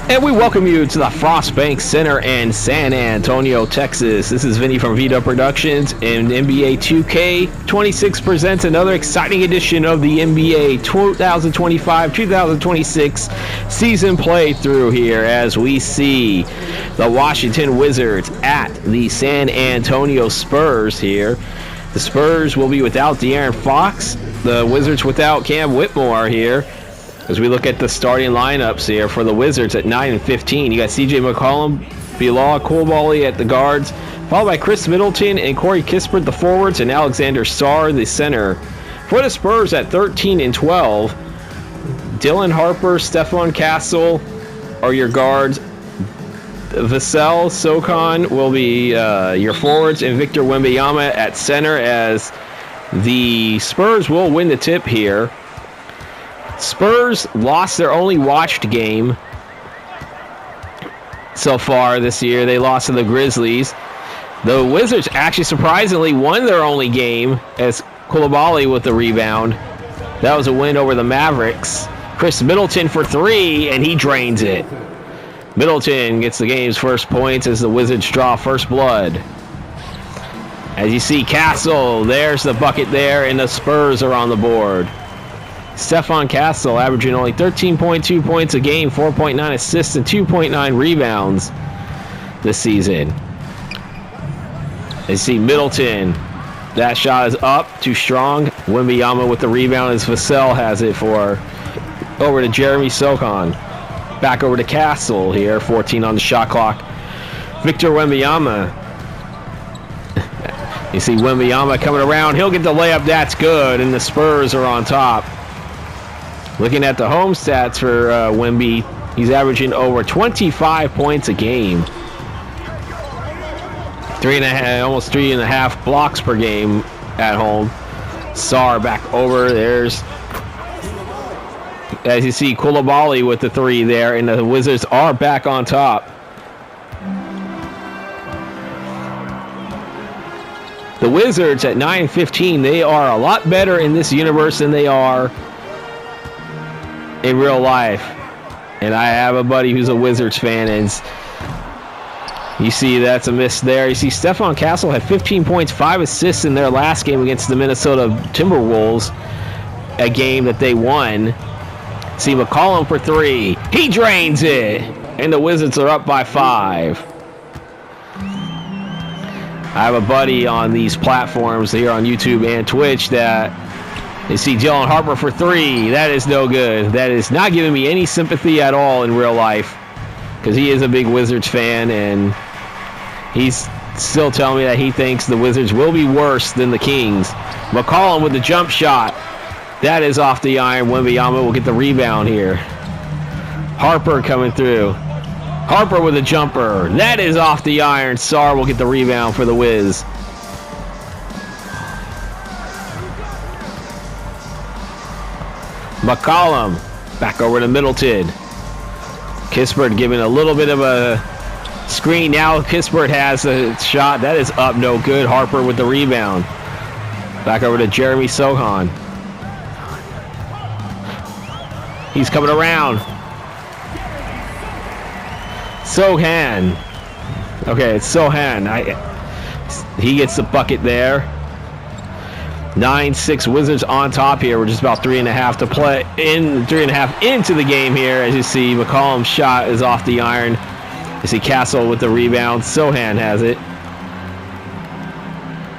And we welcome you to the Frostbank Center in San Antonio, Texas. This is Vinny from Vito Productions, and NBA2K26 presents another exciting edition of the NBA 2025-2026 season playthrough here as we see the Washington Wizards at the San Antonio Spurs here. The Spurs will be without De'Aaron Fox, the Wizards without Cam Whitmore here. As we look at the starting lineups here for the Wizards at 9 and 15, you got C.J. McCollum, Bilal Coulibaly at the guards, followed by Chris Middleton and Corey Kispert, the forwards, and Alexander Sarr, the center. For the Spurs at 13 and 12, Dylan Harper, Stephon Castle are your guards. Vassell Sochan will be your forwards, and Victor Wembanyama at center, as the Spurs will win the tip here. Spurs lost their only watched game so far this year. They lost to the Grizzlies. The Wizards actually surprisingly won their only game, as Coulibaly with the rebound. That was a win over the Mavericks. Chris Middleton for three, and he drains it. Middleton gets the game's first points as the Wizards draw first blood. As you see, Castle, there's the bucket there, and the Spurs are on the board. Stephon Castle averaging only 13.2 points a game, 4.9 assists, and 2.9 rebounds this season. You see Middleton. That shot is up, too strong. Wembanyama with the rebound as Vassell has it for over to Jeremy Sochan. Back over to Castle here, 14 on the shot clock. Victor Wembanyama. You see Wembanyama coming around. He'll get the layup. That's good, and the Spurs are on top. Looking at the home stats for Wemby, he's averaging over 25 points a game. Almost 3.5 blocks per game at home. Sarr back over. There's, as you see, Coulibaly with the three there, and the Wizards are back on top. The Wizards at 9-15, they are a lot better in this universe than they are in real life. And I have a buddy who's a Wizards fan, and you see that's a miss there. You see Stephon Castle had 15 points, 5 assists in their last game against the Minnesota Timberwolves, a game that they won. See McCollum for three. He drains it, and the Wizards are up by 5. I have a buddy on these platforms here on YouTube and Twitch that you see Dylan Harper for three. That is no good. That is not giving me any sympathy at all in real life, because he is a big Wizards fan, and he's still telling me that he thinks the Wizards will be worse than the Kings. McCollum with the jump shot. That is off the iron. Wembanyama will get the rebound here. Harper coming through. Harper with a jumper. That is off the iron. Sarr will get the rebound for the Wiz. McCollum back over to Middleton. Kispert giving a little bit of a screen. Now Kispert has a shot. That is up, no good. Harper with the rebound. Back over to Jeremy Sochan. He's coming around. Sochan. Okay, it's Sochan. He gets the bucket there. 9-6 Wizards on top here. We're just about 3.5 to play. 3.5 into the game here. As you see, McCollum's shot is off the iron. You see Castle with the rebound. Sochan has it.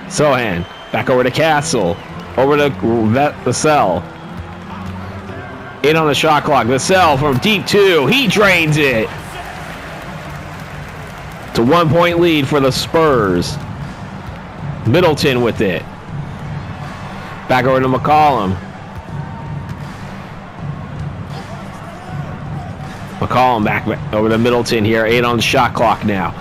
Sochan back over to Castle. Over to Vassell. 8 on the shot clock. Vassell from deep 2. He drains it. It's a 1-point lead for the Spurs. Middleton with it. Back over to McCollum. McCollum back over to Middleton here. 8 on the shot clock now.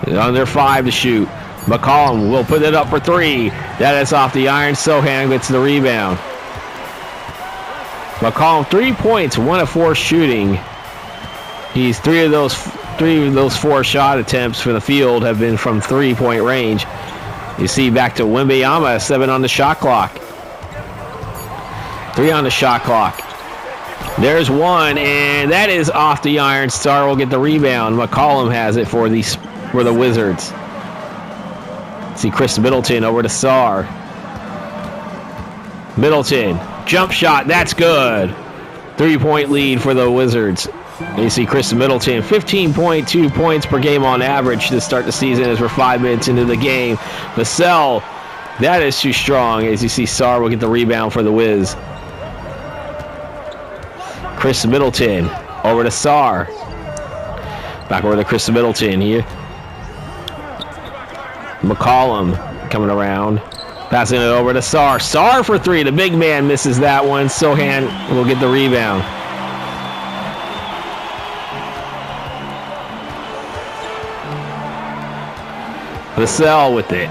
Under 5 to shoot. McCollum will put it up for 3. That is off the iron. Sochan gets the rebound. McCollum 3 points, 1 of 4 shooting. He's three of those 4 shot attempts for the field have been from 3-point range. You see back to Wembanyama, 7 on the shot clock. 3 on the shot clock. There's one, and that is off the iron. Star will get the rebound. McCollum has it for the Wizards. See Chris Middleton over to Sar. Middleton, jump shot, that's good. 3-point lead for the Wizards. And you see Chris Middleton, 15.2 points per game on average to start the season as we're 5 minutes into the game. Vassell, that is too strong. As you see, Sar will get the rebound for the Wiz. Chris Middleton over to Sar. Back over to Chris Middleton here. McCollum coming around. Passing it over to Sar. Sar for three. The big man misses that one. Sohan will get the rebound. Vassell with it.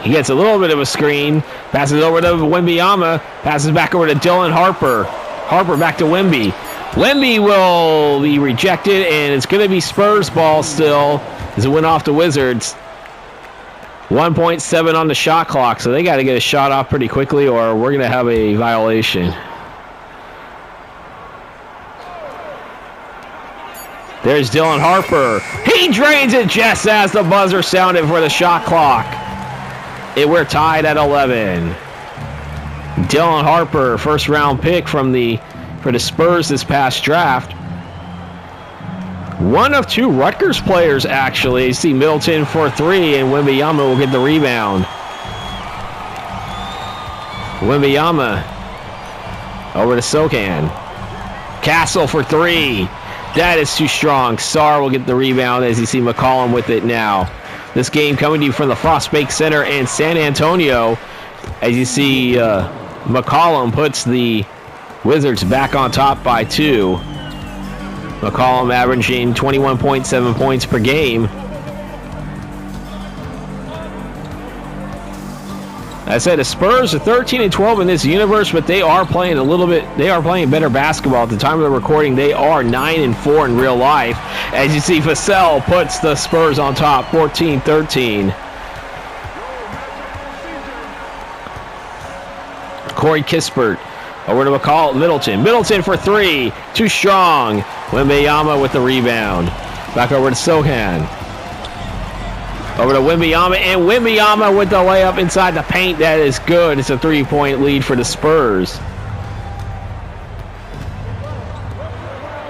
He gets a little bit of a screen. Passes over to Wembanyama. Passes back over to Dylan Harper. Harper back to Wemby. Wemby will be rejected, and it's going to be Spurs ball still as it went off the Wizards. 1.7 on the shot clock, so they got to get a shot off pretty quickly or we're going to have a violation. There's Dylan Harper. He drains it just as the buzzer sounded for the shot clock. We're tied at 11. Dylan Harper, first round pick for the Spurs this past draft. One of two Rutgers players, actually. You see Middleton for three, and Wembanyama will get the rebound. Wembanyama over to Sohan. Castle for three. That is too strong. Sar will get the rebound as you see McCollum with it now. This game coming to you from the Frostbank Center in San Antonio. As you see, McCollum puts the Wizards back on top by 2. McCollum averaging 21.7 points per game. I said the Spurs are 13-12 in this universe, but they are playing better basketball. At the time of the recording, they are 9-4 in real life. As you see, Vassell puts the Spurs on top, 14-13. Corey Kispert over to Middleton. Middleton for three. Too strong. Wembanyama with the rebound. Back over to Sohan. Over to Wembanyama, and Wembanyama with the layup inside the paint. That is good. It's a 3-point lead for the Spurs.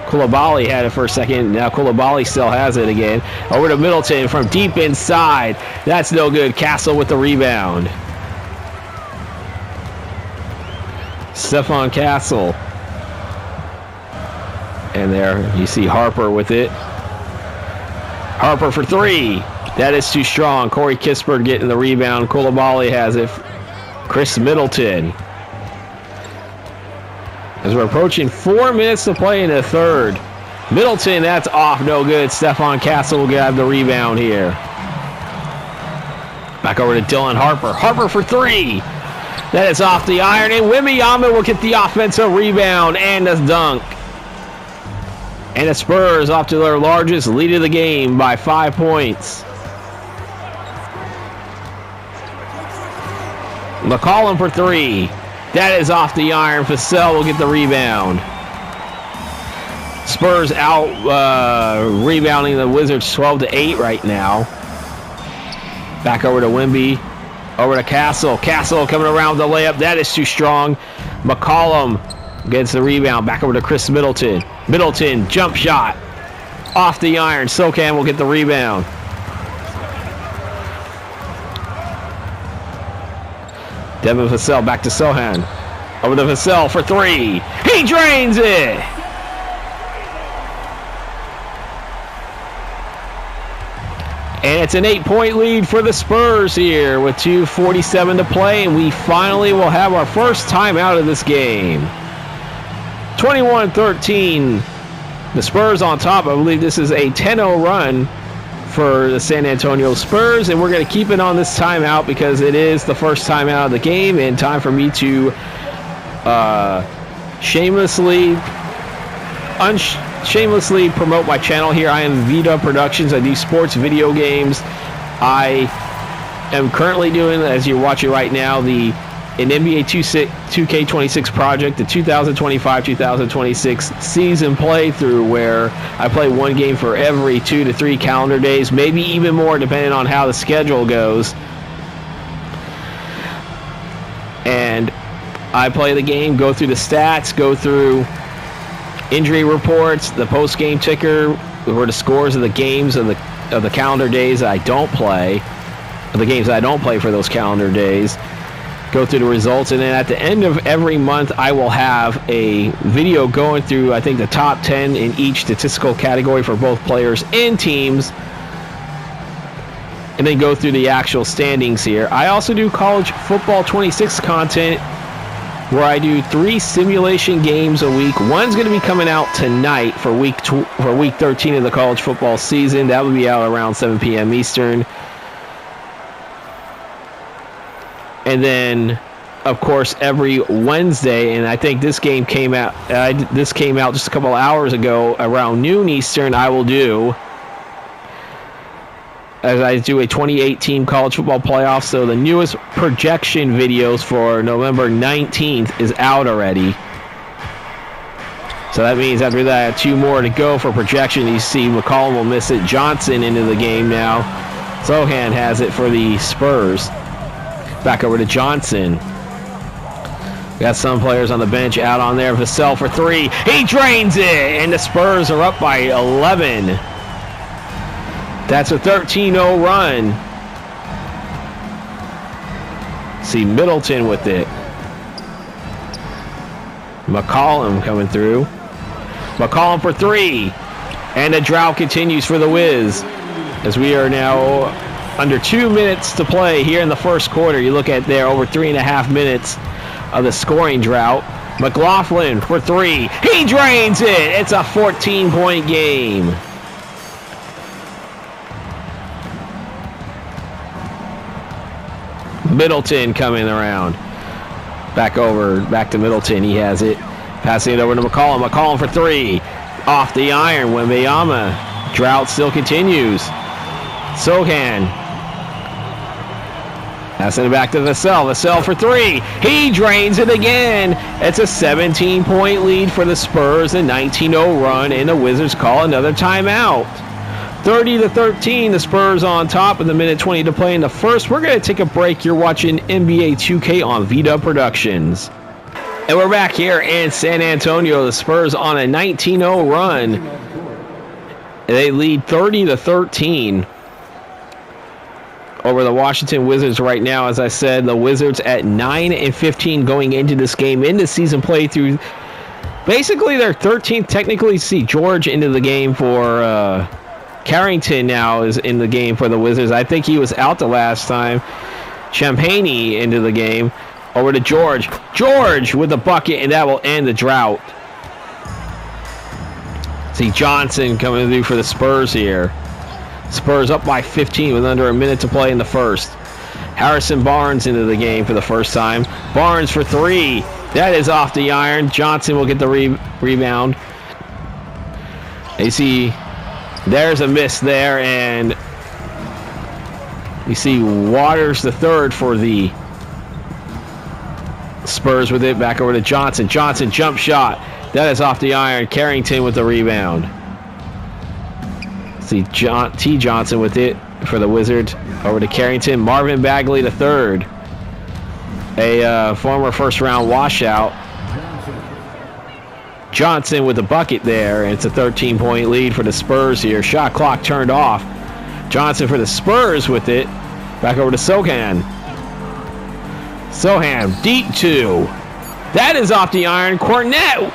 Coulibaly had it for a second. Now Coulibaly still has it again. Over to Middleton from deep inside. That's no good. Castle with the rebound. Stephon Castle. And there you see Harper with it. Harper for three. That is too strong. Corey Kispert getting the rebound. Coulibaly has it. Chris Middleton. As we're approaching 4 minutes to play in the third. Middleton, that's off. No good. Stephon Castle will get the rebound here. Back over to Dylan Harper. Harper for three. That is off the iron. And Wembanyama will get the offensive rebound and the dunk. And the Spurs off to their largest lead of the game by 5 points. McCollum for three. That is off the iron. Vassell will get the rebound. Spurs out rebounding the Wizards 12-8 right now. Back over to Wemby. Over to Castle. Castle coming around with the layup. That is too strong. McCollum gets the rebound. Back over to Chris Middleton. Middleton, jump shot. Off the iron. Sohan will get the rebound. Devin Vassell back to Sohan. Over to Vassell for three. He drains it! And it's an 8-point lead for the Spurs here with 2:47 to play, and we finally will have our first timeout of this game. 21-13. The Spurs on top. I believe this is a 10-0 run for the San Antonio Spurs, and we're going to keep it on this timeout because it is the first timeout of the game, and time for me to shamelessly promote my channel here. I am Vita Productions. I do sports video games. I am currently doing, as you're watching right now, the an NBA 2K26 project, the 2025-2026 season playthrough, where I play one game for every 2 to 3 calendar days, maybe even more depending on how the schedule goes. And I play the game, go through the stats, go through injury reports, the post-game ticker, or the scores of the games of the calendar days I don't play, the games that I don't play for those calendar days, go through the results, and then at the end of every month I will have a video going through, I think, the top 10 in each statistical category for both players and teams, and then go through the actual standings here. I also do College Football 26 content, where I do 3 simulation games a week. One's going to be coming out tonight for week 13 of the college football season. That will be out around 7 p.m. Eastern. And then, of course, every Wednesday, and I think this game came out. This came out just a couple hours ago, around noon Eastern. I will do, as I do, a 2018 college football playoff. So the newest projection videos for November 19th is out already. So that means after that, I have 2 more to go for projection. You see McCollum will miss it. Johnson into the game now. Sohan has it for the Spurs. Back over to Johnson. We got some players on the bench out on there. Vassell for 3. He drains it, and the Spurs are up by 11. That's a 13-0 run. See Middleton with it. McCollum coming through. McCollum for 3. And the drought continues for the Wiz, as we are now under 2 minutes to play here in the first quarter. You look at there, over 3.5 minutes of the scoring drought. McLaughlin for 3. He drains it. It's a 14-point game. Middleton coming around. Back to Middleton. He has it. Passing it over to McCollum. McCollum for 3. Off the iron. Wembanyama. Drought still continues. Sohan. Passing it back to Vassell. Vassell for 3. He drains it again. It's a 17-point lead for the Spurs. A 19-0 run, and the Wizards call another timeout. 30-13, the Spurs on top with a minute 20 to play in the first. We're going to take a break. You're watching NBA 2K on VW Productions. And we're back here in San Antonio. The Spurs on a 19-0 run. And they lead 30-13 over the Washington Wizards right now. As I said, the Wizards at 9-15 going into this game. In the season playthrough, basically their 13th. Technically, see George into the game for... Carrington now is in the game for the Wizards. I think he was out the last time. Champagne into the game. Over to George. George with the bucket, and that will end the drought. See Johnson coming through for the Spurs here. Spurs up by 15 with under a minute to play in the first. Harrison Barnes into the game for the first time. Barnes for 3. That is off the iron. Johnson will get the rebound. You see... There's a miss there, and you see Waters the third for the Spurs with it. Back over to Johnson. Johnson jump shot. That is off the iron. Carrington with the rebound. See T. Johnson with it for the Wizards. Over to Carrington. Marvin Bagley the third, a former first-round washout. Johnson with the bucket there, and it's a 13-point lead for the Spurs here. Shot clock turned off. Johnson for the Spurs with it. Back over to Sohan. Sohan, deep 2. That is off the iron. Cornett.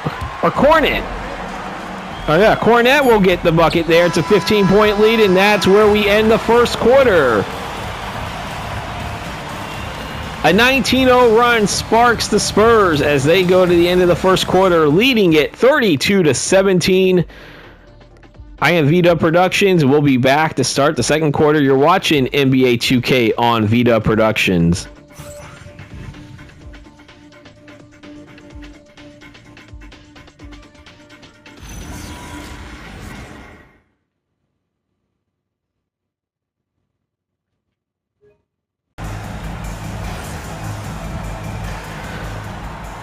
Oh, yeah, Cornett will get the bucket there. It's a 15-point lead, and that's where we end the first quarter. A 19-0 run sparks the Spurs as they go to the end of the first quarter, leading it 32-17. I am VW Productions. We'll be back to start the second quarter. You're watching NBA 2K on VW Productions.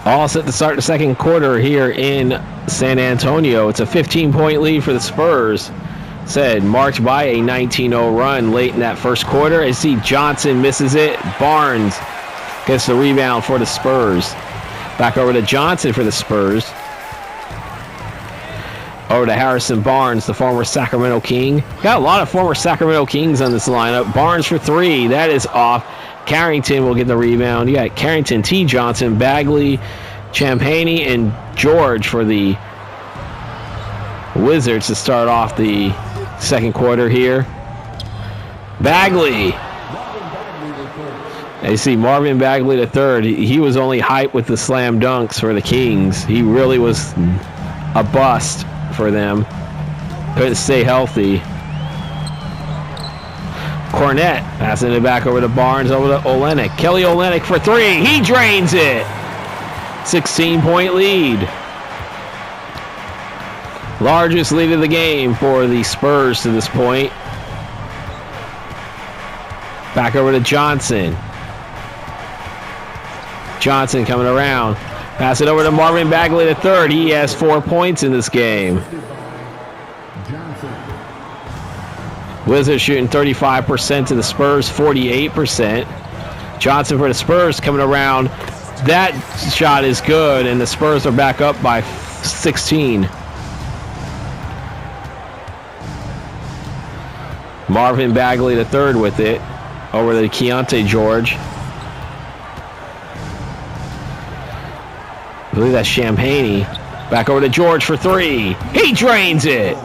All set to start the second quarter here in San Antonio. It's a 15-point lead for the Spurs. Said marked by a 19-0 run late in that first quarter. I see Johnson misses it. Barnes gets the rebound for the Spurs. Back over to Johnson for the Spurs. Over to Harrison Barnes, the former Sacramento King. Got a lot of former Sacramento Kings on this lineup. Barnes for three. That is off. Carrington will get the rebound. You got Carrington, T. Johnson, Bagley, Champagny, and George for the Wizards to start off the second quarter here. Bagley. You see Marvin Bagley the third. He was only hyped with the slam dunks for the Kings. He really was a bust for them. Couldn't stay healthy. Cornette passing it back over to Barnes, over to Olenek. Kelly Olenek for three. He drains it. 16-point lead. Largest lead of the game for the Spurs to this point. Back over to Johnson. Johnson coming around. Pass it over to Marvin Bagley the third. He has 4 points in this game. Wizards shooting 35% to the Spurs, 48%. Johnson for the Spurs coming around. That shot is good, and the Spurs are back up by 16. Marvin Bagley the third with it. Over to Keontae George. I believe that's Champagny. Back over to George for three. He drains it.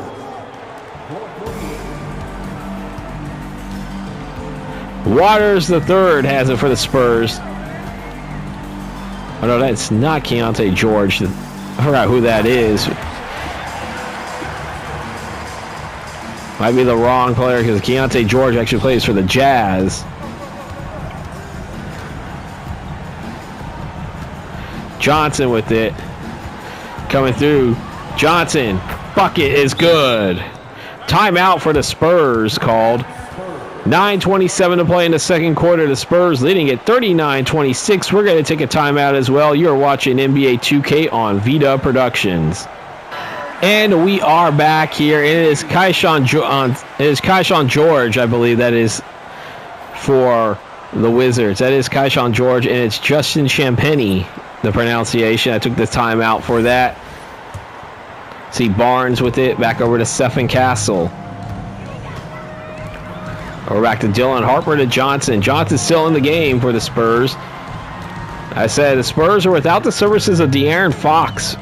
Waters the third has it for the Spurs. Oh no, that's not Keontae George. I forgot who that is. Might be the wrong player because Keontae George actually plays for the Jazz. Johnson with it. Coming through. Johnson. Bucket is good. Timeout for the Spurs called. 9:27 to play in the second quarter. The Spurs leading at 39-26. We're going to take a timeout as well. You're watching NBA 2K on Vita Productions. And we are back here. It is Kaishan George, I believe that is for the Wizards. That is Kaishan George, and it's Justin Champagny, the pronunciation. I took the time out for that. See Barnes with it. Back over to Stephen Castle. We're back to Dylan Harper to Johnson. Johnson's still in the game for the Spurs. I said the Spurs are without the services of De'Aaron Fox.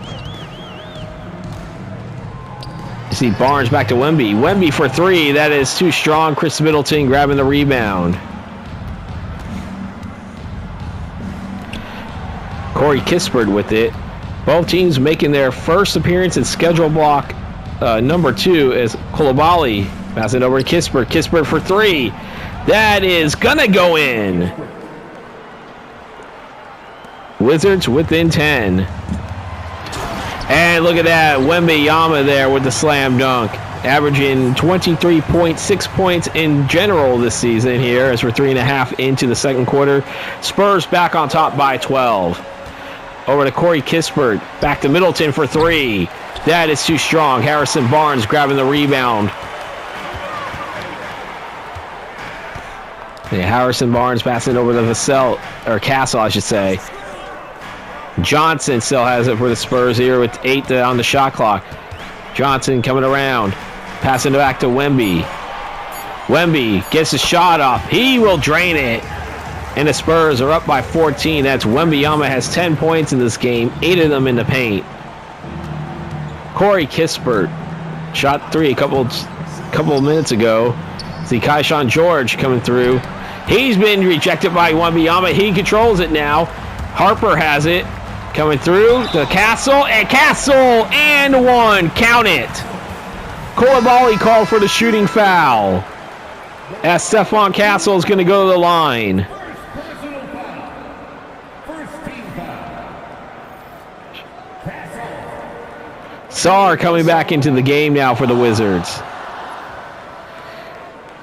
You see Barnes back to Wemby. Wemby for three. That is too strong. Chris Middleton grabbing the rebound. Corey Kispert with it. Both teams making their first appearance in schedule block number 2 as Coulibaly. Pass it over to Kispert. Kispert for three. That is gonna go in. Wizards within 10. And look at that. Wembanyama there with the slam dunk. Averaging 23.6 points in general this season here as we're 3.5 into the second quarter. Spurs back on top by 12. Over to Corey Kispert. Back to Middleton for three. That is too strong. Harrison Barnes grabbing the rebound. Yeah, Harrison Barnes passing it over to Castle, I should say. Johnson still has it for the Spurs here with 8 on the shot clock. Johnson coming around. Passing it back to Wemby. Wemby gets the shot off. He will drain it. And the Spurs are up by 14. That's Wembanyama has 10 points in this game, 8 of them in the paint. Corey Kispert shot three a couple of minutes ago. See Kaishan George coming through. He's been rejected by Wembanyama. He controls it now. Harper has it. Coming through to Castle. And Castle and one. Count it. Coulibaly called for the shooting foul. As Stephon Castle is going to go to the line. Sarr coming back into the game now for the Wizards.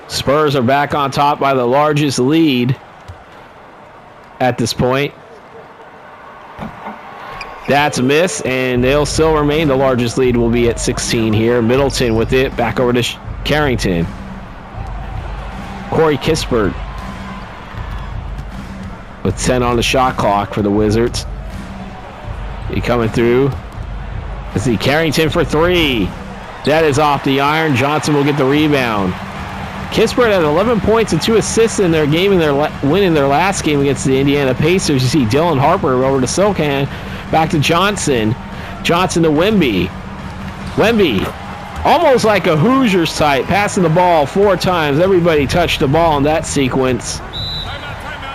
Spurs are back on top by the largest lead at this point. That's a miss, and they'll still remain. The largest lead will be at 16 here. Middleton with it. Back over to Carrington. Corey Kispert with 10 on the shot clock for the Wizards. He coming through. Let's see, Carrington for three. That is off the iron. Johnson will get the rebound. Kispert had 11 points and 2 assists in their game, in their win in their last game against the Indiana Pacers. You see Dylan Harper over to Silkan. Back to Johnson. Johnson to Wemby. Wemby, almost like a Hoosiers type, passing the ball 4 times. Everybody touched the ball in that sequence.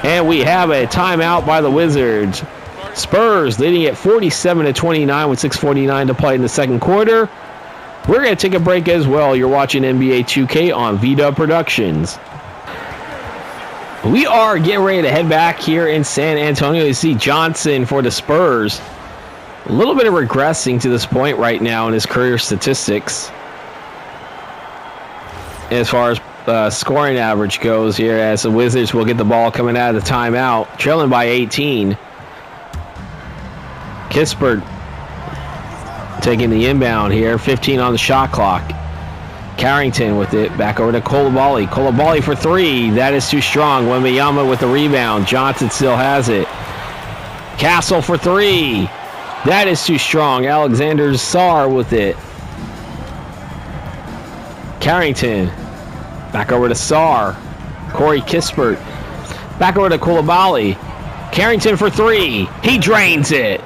And we have a timeout by the Wizards. Spurs leading at 47-29 with 6:49 to play in the second quarter. We're going to take a break as well. You're watching NBA 2K on VW Productions. We are getting ready to head back here in San Antonio. You see Johnson for the Spurs. A little bit of regressing to this point right now in his career statistics as far as scoring average goes here, as the Wizards will get the ball coming out of the timeout, trailing by 18. Kispert taking the inbound here, 15 on the shot clock. Carrington with it, back over to Coulibaly. Coulibaly for three, that is too strong. Wembanyama with the rebound. Johnson still has it. Castle for three, that is too strong. Alexander Sarr with it. Carrington, back over to Sarr. Corey Kispert, back over to Coulibaly. Carrington for three, he drains it.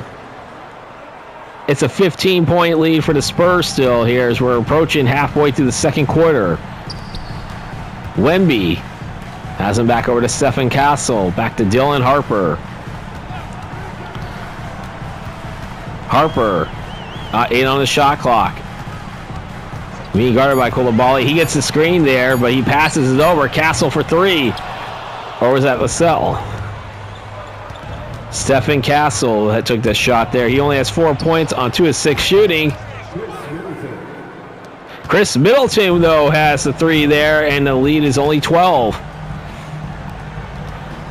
It's a 15-point lead for the Spurs still here as we're approaching halfway through the second quarter. Wemby has him back over to Stephen Castle. Back to Dylan Harper. Harper, 8 on the shot clock. Being guarded by Coulibaly. He gets the screen there, but he passes it over. Castle for three. Or was that Vassell? Stephen Castle that took the shot there. He only has 4 points on 2 of 6 shooting. Chris Middleton, though, has the three there, and the lead is only 12.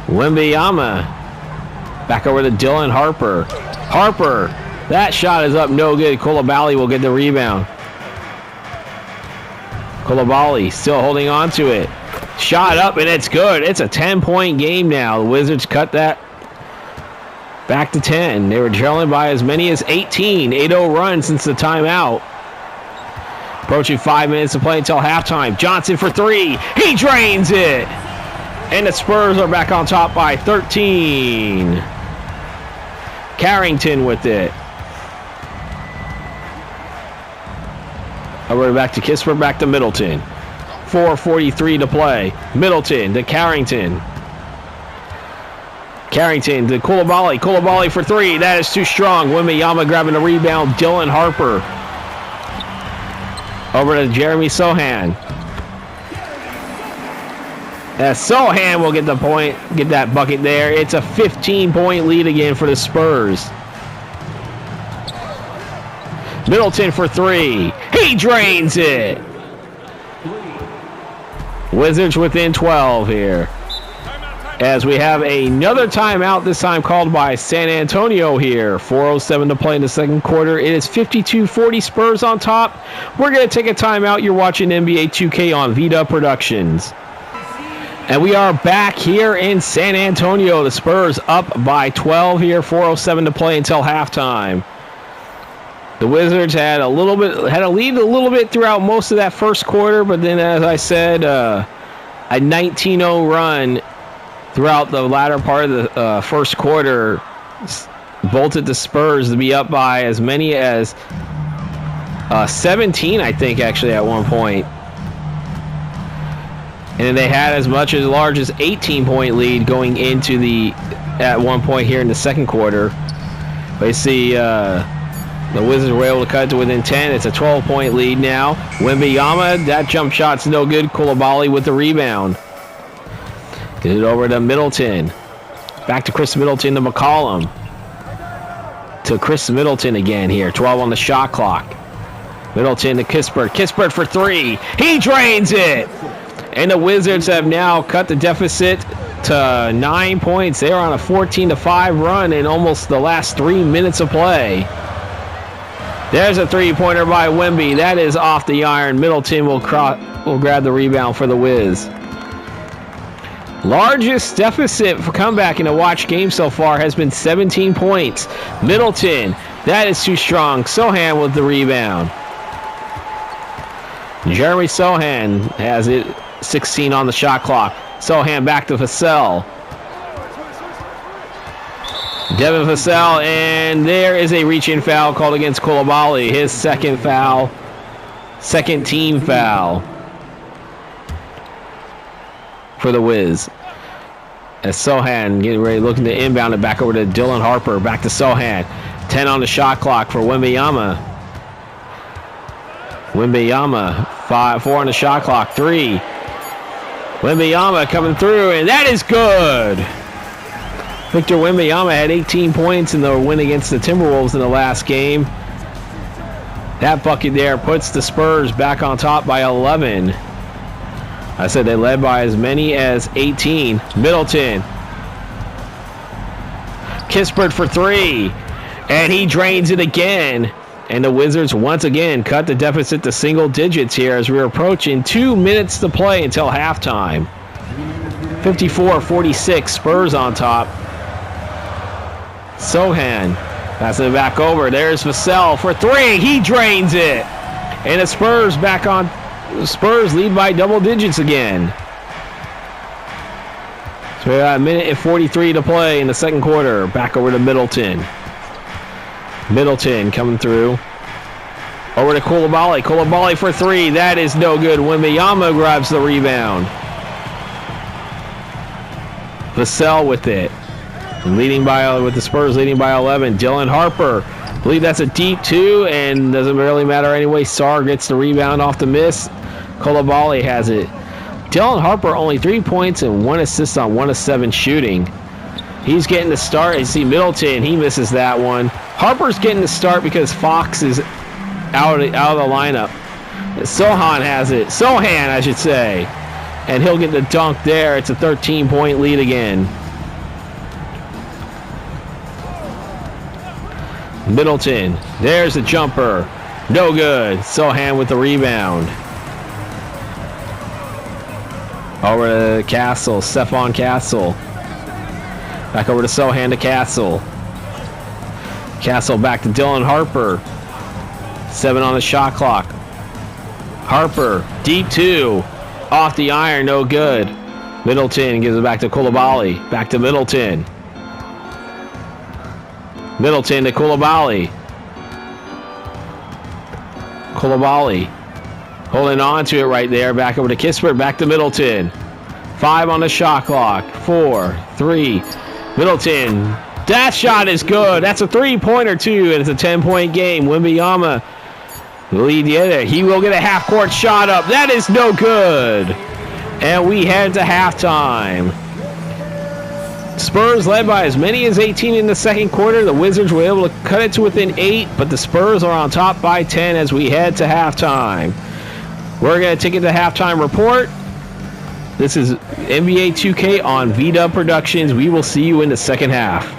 Wembanyama back over to Dylan Harper. Harper, that shot is up, no good. Coulibaly will get the rebound. Coulibaly still holding on to it. Shot up, and it's good. It's a 10-point game now. The Wizards cut that back to 10. They were trailing by as many as 18. 8-0 run since the timeout. Approaching 5 minutes to play until halftime. Johnson for three. He drains it. And the Spurs are back on top by 13. Carrington with it. Over back to Kispert, back to Middleton. 4:43 to play. Middleton to Carrington. Carrington to Coulibaly. Coulibaly for three. That is too strong. Wembanyama grabbing the rebound. Dylan Harper. Over to Jeremy Sohan. Sohan will get the point, get that bucket there. It's a 15-point lead again for the Spurs. Middleton for three. He drains it. Wizards within 12 here. As we have another timeout, this time called by San Antonio here. 4:07 to play in the second quarter. It is 52-40 Spurs on top. We're going to take a timeout. You're watching NBA 2K on VW Productions. And we are back here in San Antonio. The Spurs up by 12 here. 4:07 to play until halftime. The Wizards had a lead a little bit throughout most of that first quarter, but then, as I said, a 19-0 run throughout the latter part of the first quarter bolted the Spurs to be up by as many as 17, I think, actually, at one point. And they had as much as large as 18-point lead going into at one point here in the second quarter. But you see the Wizards were able to cut it to within 10. It's a 12-point lead now. Wembanyama, that jump shot's no good. Coulibaly with the rebound. Get it over to Middleton. Back to Chris Middleton to McCollum. To Chris Middleton again here. 12 on the shot clock. Middleton to Kispert. Kispert for three. He drains it. And the Wizards have now cut the deficit to 9 points. They are on a 14-5 run in almost the last 3 minutes of play. There's a three-pointer by Wemby. That is off the iron. Middleton will grab the rebound for the Wiz. Largest deficit for comeback in a watch game so far has been 17 points. Middleton, that is too strong. Sohan with the rebound. Jeremy Sohan has it, 16 on the shot clock. Sohan back to Vassell. Devin Vassell, and there is a reach-in foul called against Coulibaly. His second foul. Second team foul for the Wiz. As Sohan getting ready, looking to inbound it back over to Dylan Harper. Back to Sohan. 10 on the shot clock for Wembanyama. Wembanyama, 4 on the shot clock. 3. Wembanyama coming through, and that is good. Victor Wembanyama had 18 points in the win against the Timberwolves in the last game. That bucket there puts the Spurs back on top by 11. I said they led by as many as 18. Middleton. Kispert for 3. And he drains it again. And the Wizards once again cut the deficit to single digits here as we're approaching 2 minutes to play until halftime. 54-46, Spurs on top. Sohan passing it back over. There's Vassell for 3. He drains it. And the Spurs back on. The Spurs lead by double digits again. So we got a minute and 43 to play in the second quarter. Back over to Middleton. Middleton coming through. Over to Coulibaly. Coulibaly for 3. That is no good. Wembanyama grabs the rebound. Vassell with it. With the Spurs leading by 11. Dylan Harper. I believe that's a deep 2, and doesn't really matter anyway. Sarr gets the rebound off the miss. Coulibaly has it. Dylan Harper only 3 points and 1 assist on 1 of 7 shooting. He's getting the start. You see Middleton, he misses that one. Harper's getting the start because Fox is out of the lineup. Sohan has it. Sohan, I should say. And he'll get the dunk there. It's a 13-point lead again. Middleton. There's the jumper. No good. Sohan with the rebound. Over to Castle. Stephon Castle. Back over to Sohan to Castle. Castle back to Dylan Harper. 7 on the shot clock. Harper. Deep 2. Off the iron. No good. Middleton gives it back to Coulibaly. Back to Middleton. Middleton to Coulibaly. Coulibaly holding on to it right there. Back over to Kispert. Back to Middleton. 5 on the shot clock. 4, 3. Middleton. That shot is good. That's a 3-pointer too, and it's a 10-point game. Wembanyama will lead the other. He will get a half-court shot up. That is no good. And we head to halftime. Spurs led by as many as 18 in the second quarter. The Wizards were able to cut it to within 8, but the Spurs are on top by 10 as we head to halftime. We're going to take it to halftime report. This is NBA 2K on VW Productions. We will see you in the second half.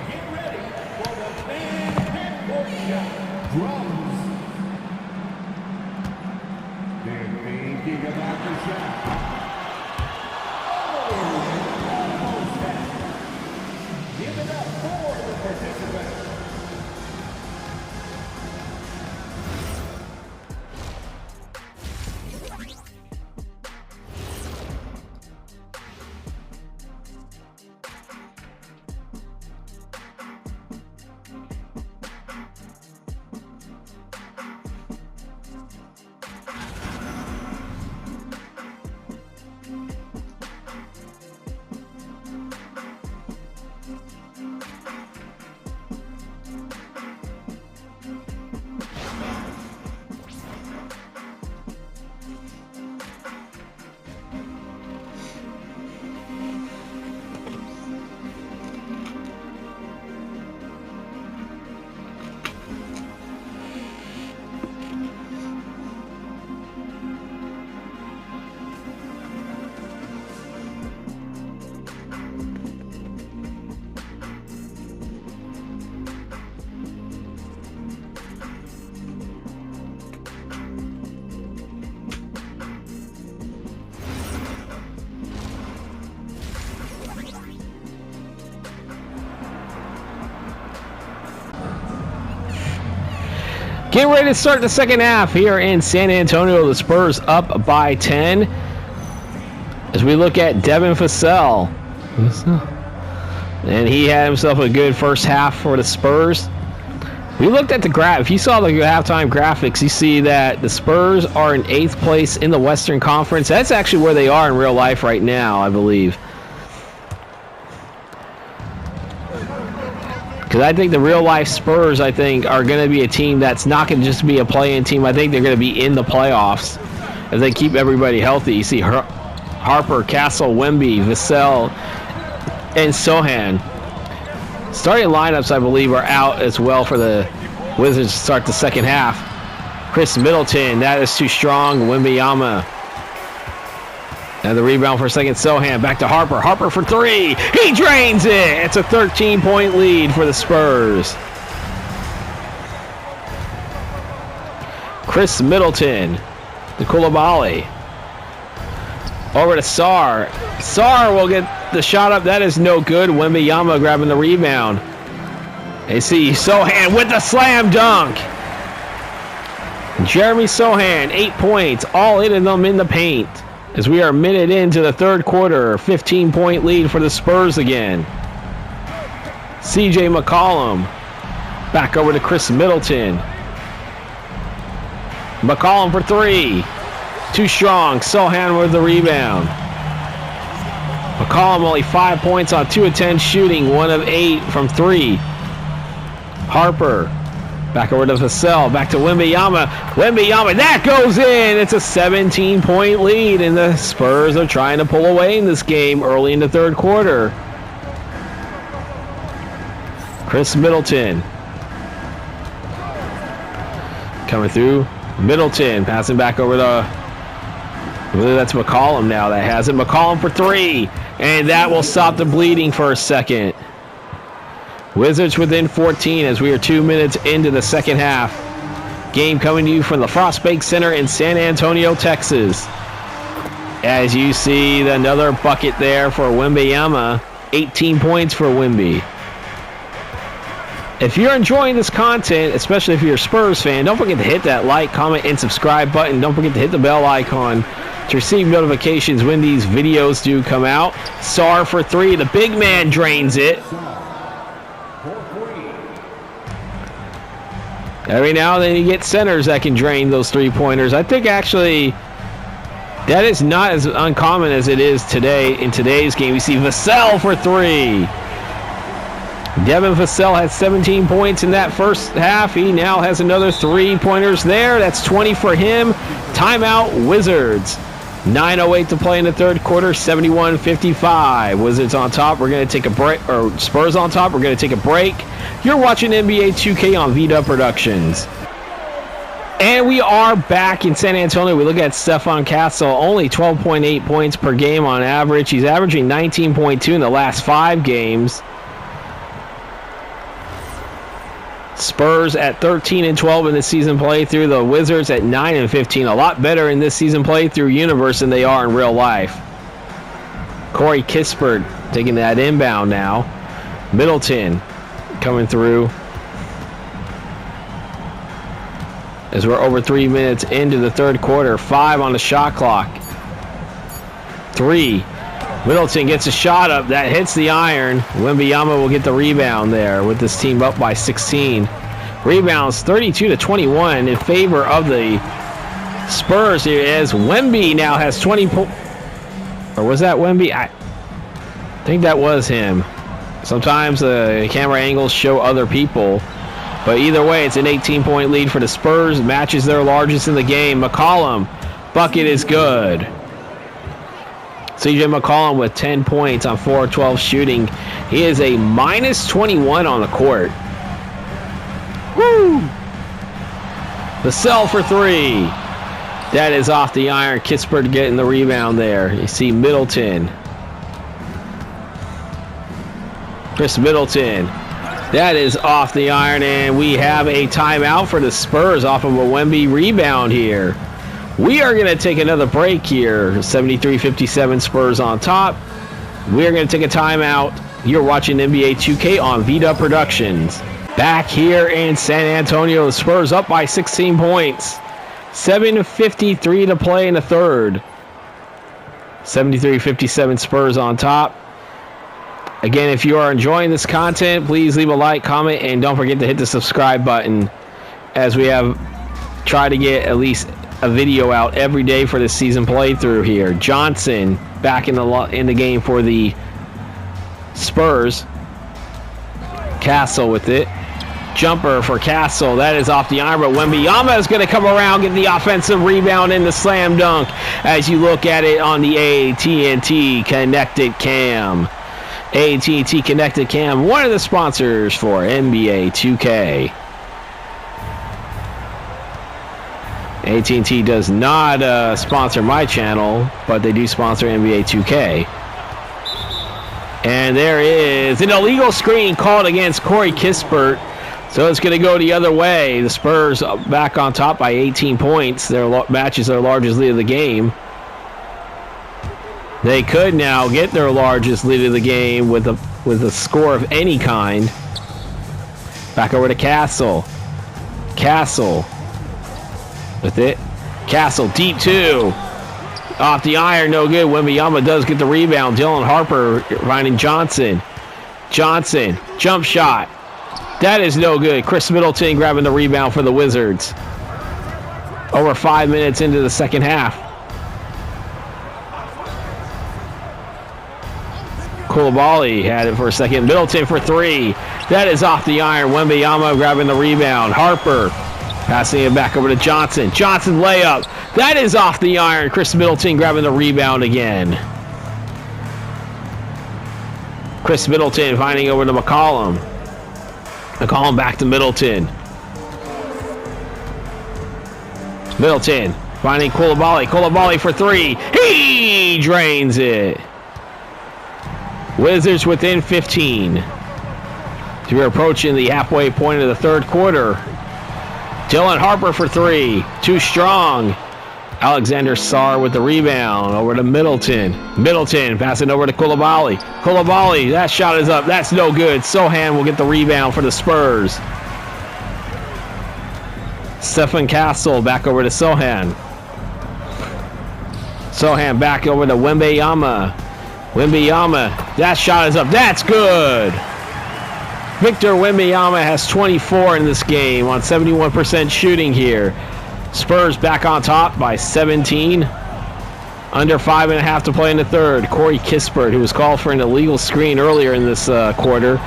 Getting ready to start the second half here in San Antonio. The Spurs up by 10. As we look at Devin Vassell. And he had himself a good first half for the Spurs. We looked at the graph. If you saw the halftime graphics, you see that the Spurs are in 8th place in the Western Conference. That's actually where they are in real life right now, I believe. Because I think the real life Spurs, I think, are going to be a team that's not going to just be a play-in team. I think they're going to be in the playoffs if they keep everybody healthy. You see Harper, Castle, Wemby, Vassell, and Sohan. Starting lineups, I believe, are out as well for the Wizards to start the second half. Chris Middleton, that is too strong. Wembanyama. And the rebound for a second. Sohan back to Harper. Harper for three. He drains it. It's a 13-point lead for the Spurs. Chris Middleton to Coulibaly. Over to Sarr. Sarr will get the shot up. That is no good. Wembanyama grabbing the rebound. They see Sohan with the slam dunk. Jeremy Sohan, 8 points. All 8 of them in the paint. As we are a minute into the third quarter. 15-point lead for the Spurs again. CJ McCollum. Back over to Chris Middleton. McCollum for three. Too strong. Sohan with the rebound. McCollum only 5 points on 2 of 10 shooting. 1 of 8 from three. Harper. Back over to Vassell. Back to Wembanyama. Wembanyama. That goes in. It's a 17-point lead, and the Spurs are trying to pull away in this game early in the third quarter. Chris Middleton. Coming through. Middleton. Passing back over to... I believe that's McCollum now that has it. McCollum for three. And that will stop the bleeding for a second. Wizards within 14 as we are 2 minutes into the second half. Game coming to you from the Frostbank Center in San Antonio, Texas. As you see another bucket there for Wembanyama. 18 points for Wemby. If you're enjoying this content, especially if you're a Spurs fan, don't forget to hit that like, comment, and subscribe button. Don't forget to hit the bell icon to receive notifications when these videos do come out. Sarr for three. The big man drains it. Every now and then you get centers that can drain those three-pointers. I think actually that is not as uncommon as it is today in today's game. We see Vassell for three. Devin Vassell had 17 points in that first half. He now has another three-pointers there. That's 20 for him. Timeout, Wizards. 9:08 to play in the third quarter, 71-55. Wizards on top. We're going to take a break, or Spurs on top. We're going to take a break. You're watching NBA 2K on VW Productions. And we are back in San Antonio. We look at Stephon Castle, only 12.8 points per game on average. He's averaging 19.2 in the last 5 games. Spurs at 13-12 in the season playthrough. The Wizards at 9-15. A lot better in this season playthrough universe than they are in real life. Corey Kispert taking that inbound now. Middleton coming through. As we're over 3 minutes into the third quarter. 5 on the shot clock. 3. Middleton gets a shot up. That hits the iron. Wembanyama will get the rebound there with this team up by 16. Rebounds 32-21 in favor of the Spurs here as Wemby now has 20 points. Or was that Wemby? I think that was him. Sometimes the camera angles show other people. But either way, it's an 18-point lead for the Spurs. Matches their largest in the game. McCollum. Bucket is good. CJ McCollum with 10 points on 4 of 12 shooting. He is a minus 21 on the court. Woo! Vassell for three. That is off the iron. Kispert getting the rebound there. You see Middleton. Chris Middleton. That is off the iron, and we have a timeout for the Spurs off of a Wemby rebound here. We are going to take another break here. 73-57 Spurs on top. We are going to take a timeout. You're watching NBA 2K on VW Productions. back here in San Antonio. The Spurs up by 16 points. 7:53 to play in the third. 73-57 Spurs on top. Again, if you are enjoying this content, please leave a like, comment, and don't forget to hit the subscribe button, as we have tried to get at least a video out every day for this season playthrough here. Johnson back in the game for the Spurs. Castle with it. Jumper for Castle. That is off the iron, but Wembanyama is going to come around, get the offensive rebound in the slam dunk as you look at it on the AT&T Connected Cam. AT&T Connected Cam, one of the sponsors for NBA 2K. AT&T does not sponsor my channel, but they do sponsor NBA 2K. And there is an illegal screen called against Corey Kispert. So it's going to go the other way. The Spurs back on top by 18 points. Their matches their largest lead of the game. They could now get their largest lead of the game with a score of any kind. Back over to Castle. Castle with it. Castle deep two. Off the iron, no good. Wembanyama does get the rebound. Dylan Harper finding Johnson. Johnson, jump shot. That is no good. Chris Middleton grabbing the rebound for the Wizards. Over 5 minutes into the second half. Koulibaly had it for a second. Middleton for three. That is off the iron. Wembanyama grabbing the rebound. Harper passing it back over to Johnson. Johnson layup. That is off the iron. Chris Middleton grabbing the rebound again. Chris Middleton finding over to McCollum. McCollum back to Middleton. Middleton finding Koulibaly. Koulibaly for three. He drains it. Wizards within 15. So we're approaching the halfway point of the third quarter. Dylan Harper for three. Too strong. Alexander Sarr with the rebound. Over to Middleton. Middleton passing over to Koulibaly. Koulibaly, that shot is up. That's no good. Sohan will get the rebound for the Spurs. Stephen Castle back over to Sohan. Sohan back over to Wembanyama. Wembanyama, that shot is up. That's good. Victor Wembanyama has 24 in this game on 71% shooting here. Spurs back on top by 17. Under 5.5 to play in the third. Corey Kispert, who was called for an illegal screen earlier in this quarter.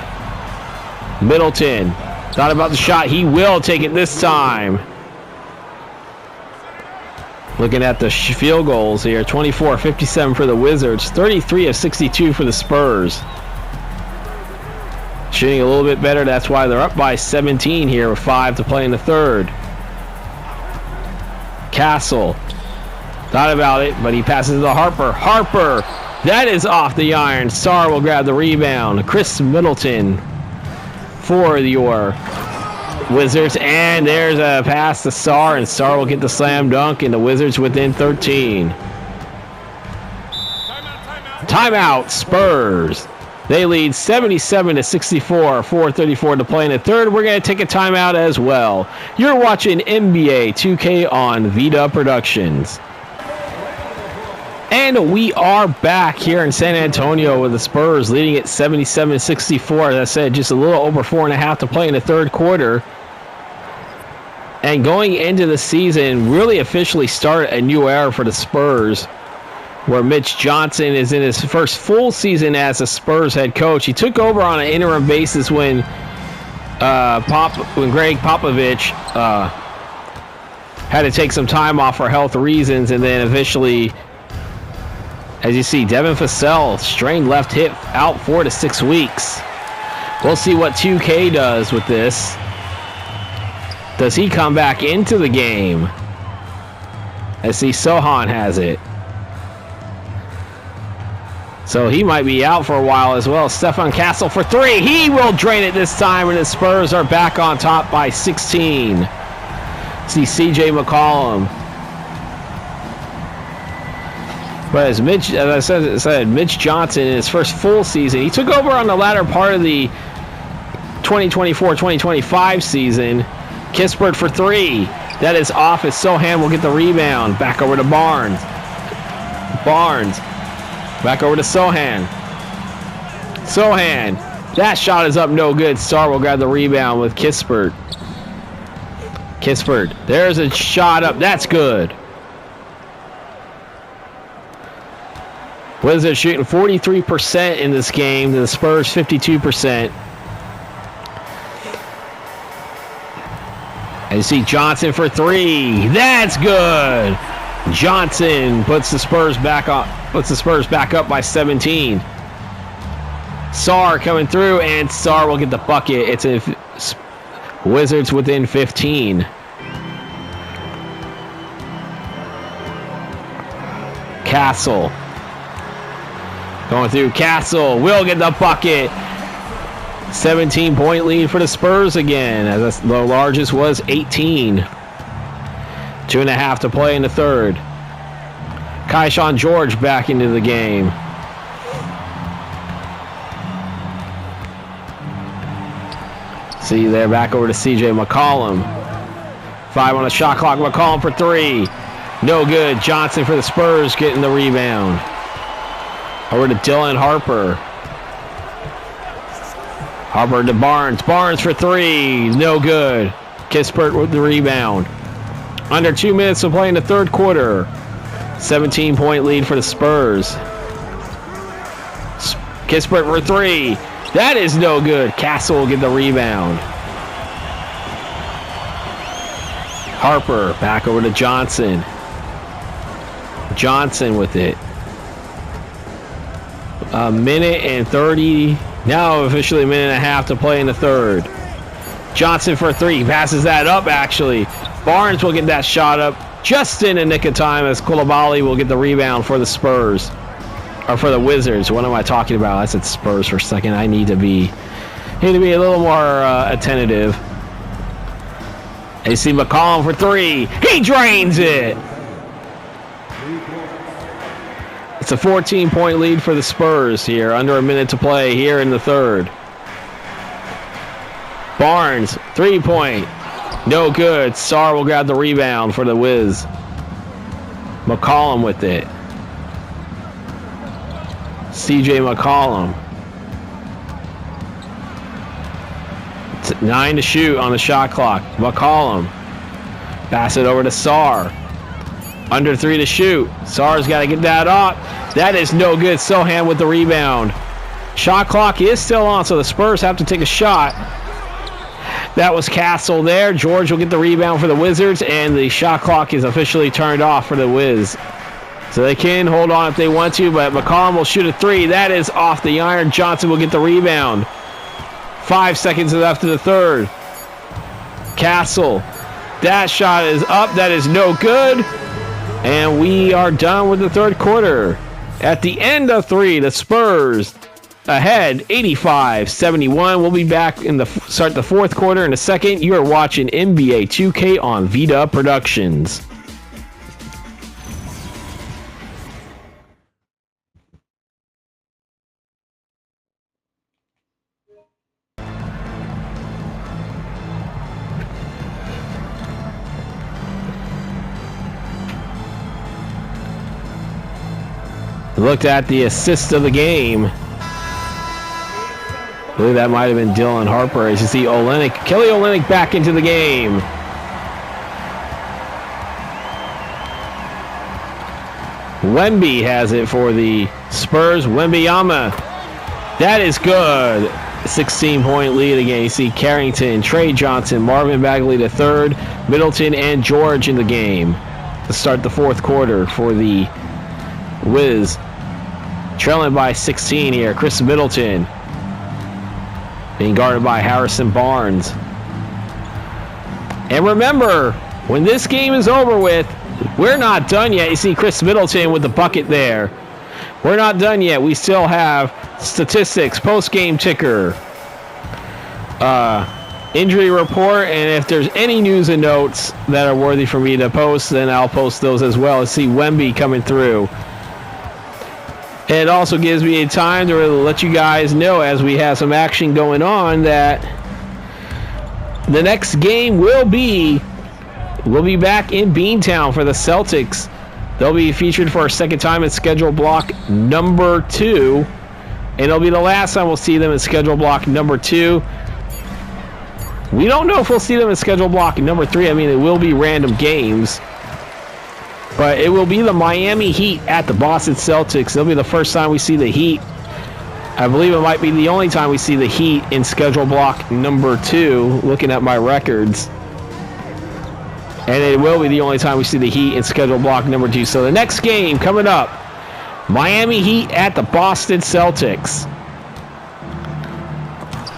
Middleton thought about the shot. He will take it this time. Looking at the field goals here. 24-57 for the Wizards. 33 of 62 for the Spurs. Shooting a little bit better. That's why they're up by 17 here with 5 to play in the third. Castle thought about it, but he passes to Harper. Harper, that is off the iron. Sarr will grab the rebound. Chris Middleton for your Wizards, and there's a pass to Sarr, and Sarr will get the slam dunk, and the Wizards within 13. Timeout, Spurs. They lead 77-64, 4:34 to play in the third. We're going to take a timeout as well. You're watching NBA 2K on Vita Productions. And we are back here in San Antonio with the Spurs leading at 77-64. As I said, just a little over 4.5 to play in the third quarter. And going into the season, really officially start a new era for the Spurs, where Mitch Johnson is in his first full season as a Spurs head coach. He took over on an interim basis when Greg Popovich had to take some time off for health reasons, and then officially, as you see, Devin Vassell, strained left hip, out 4 to 6 weeks. We'll see what 2K does with this. Does he come back into the game? I see Sohan has it. So he might be out for a while as well. Stephen Castle for three. He will drain it this time, and the Spurs are back on top by 16. See CJ McCollum. But as I said, Mitch Johnson in his first full season, he took over on the latter part of the 2024-2025 season. Kispert for three. That is off as Sohan will get the rebound. Back over to Barnes. Barnes. Back over to Sohan. Sohan. That shot is up, no good. Star will grab the rebound with Kispert. Kispert. There's a shot up. That's good. Wizards shooting 43% in this game. The Spurs 52%. And you see Johnson for three. That's good. Johnson puts the Spurs back up by 17. Sarr coming through, and Sarr will get the bucket. It's a Wizards within 15. Castle. Going through. Castle will get the bucket. 17-point lead for the Spurs again, as the largest was 18. 2.5 to play in the third. Kaishan George back into the game. See there, back over to CJ McCollum. 5 on the shot clock. McCollum for three. No good. Johnson for the Spurs getting the rebound. Over to Dylan Harper. Harper to Barnes. Barnes for three. No good. Kispert with the rebound. Under 2 minutes to play in the third quarter. 17-point lead for the Spurs. Kispert for three. That is no good. Castle will get the rebound. Harper back over to Johnson. Johnson with it. A minute and 30. Now officially a minute and a half to play in the third. Johnson for three. Passes that up, actually. Barnes will get that shot up just in a nick of time as Coulibaly will get the rebound for the Spurs. Or for the Wizards. What am I talking about? I said Spurs for a second. I need to be a little more attentive. AC McCollum for three. He drains it. It's a 14-point lead for the Spurs here. Under a minute to play here in the third. Barnes, 3-point. No good. Sarr will grab the rebound for the Wiz. McCollum with it. CJ McCollum. 9 to shoot on the shot clock. McCollum. Pass it over to Sarr. Under 3 to shoot. Sarr's got to get that up. That is no good. Sohan with the rebound. Shot clock is still on, so the Spurs have to take a shot. That was Castle there. George will get the rebound for the Wizards, and the shot clock is officially turned off for the Wiz. So they can hold on if they want to, but McCollum will shoot a three. That is off the iron. Johnson will get the rebound. 5 seconds left in the third. Castle. That shot is up. That is no good. And we are done with the third quarter. At the end of three, the Spurs ahead 85-71. We'll be back in start the fourth quarter in a second. You are watching NBA 2K on Vita Productions. Looked at the assist of the game. I believe that might have been Dylan Harper. As you see, Kelly Olynyk back into the game. Wemby has it for the Spurs. Wembyama. That is good. 16-point lead again. You see Carrington, Trey Johnson, Marvin Bagley the third, Middleton, and George in the game to start the fourth quarter for the Wiz. Trailing by 16 here. Chris Middleton being guarded by Harrison Barnes. And remember, when this game is over with, we're not done yet. You see Chris Middleton with the bucket there. We're not done yet. We still have statistics, post-game ticker, injury report, and if there's any news and notes that are worthy for me to post, then I'll post those as well. Let's see Wemby coming through. And it also gives me a time to really let you guys know, as we have some action going on, that The next game will be, we'll be back in Beantown for the Celtics. They'll be featured for a second time in schedule block number 2. And it'll be the last time we'll see them in schedule block number 2. We don't know if we'll see them in schedule block number 3. I mean, it will be random games. But it will be the Miami Heat at the Boston Celtics. It'll be the first time we see the Heat. I believe it might be the only time we see the Heat in schedule block number 2, looking at my records. And it will be the only time we see the Heat in schedule block number 2. So the next game coming up, Miami Heat at the Boston Celtics.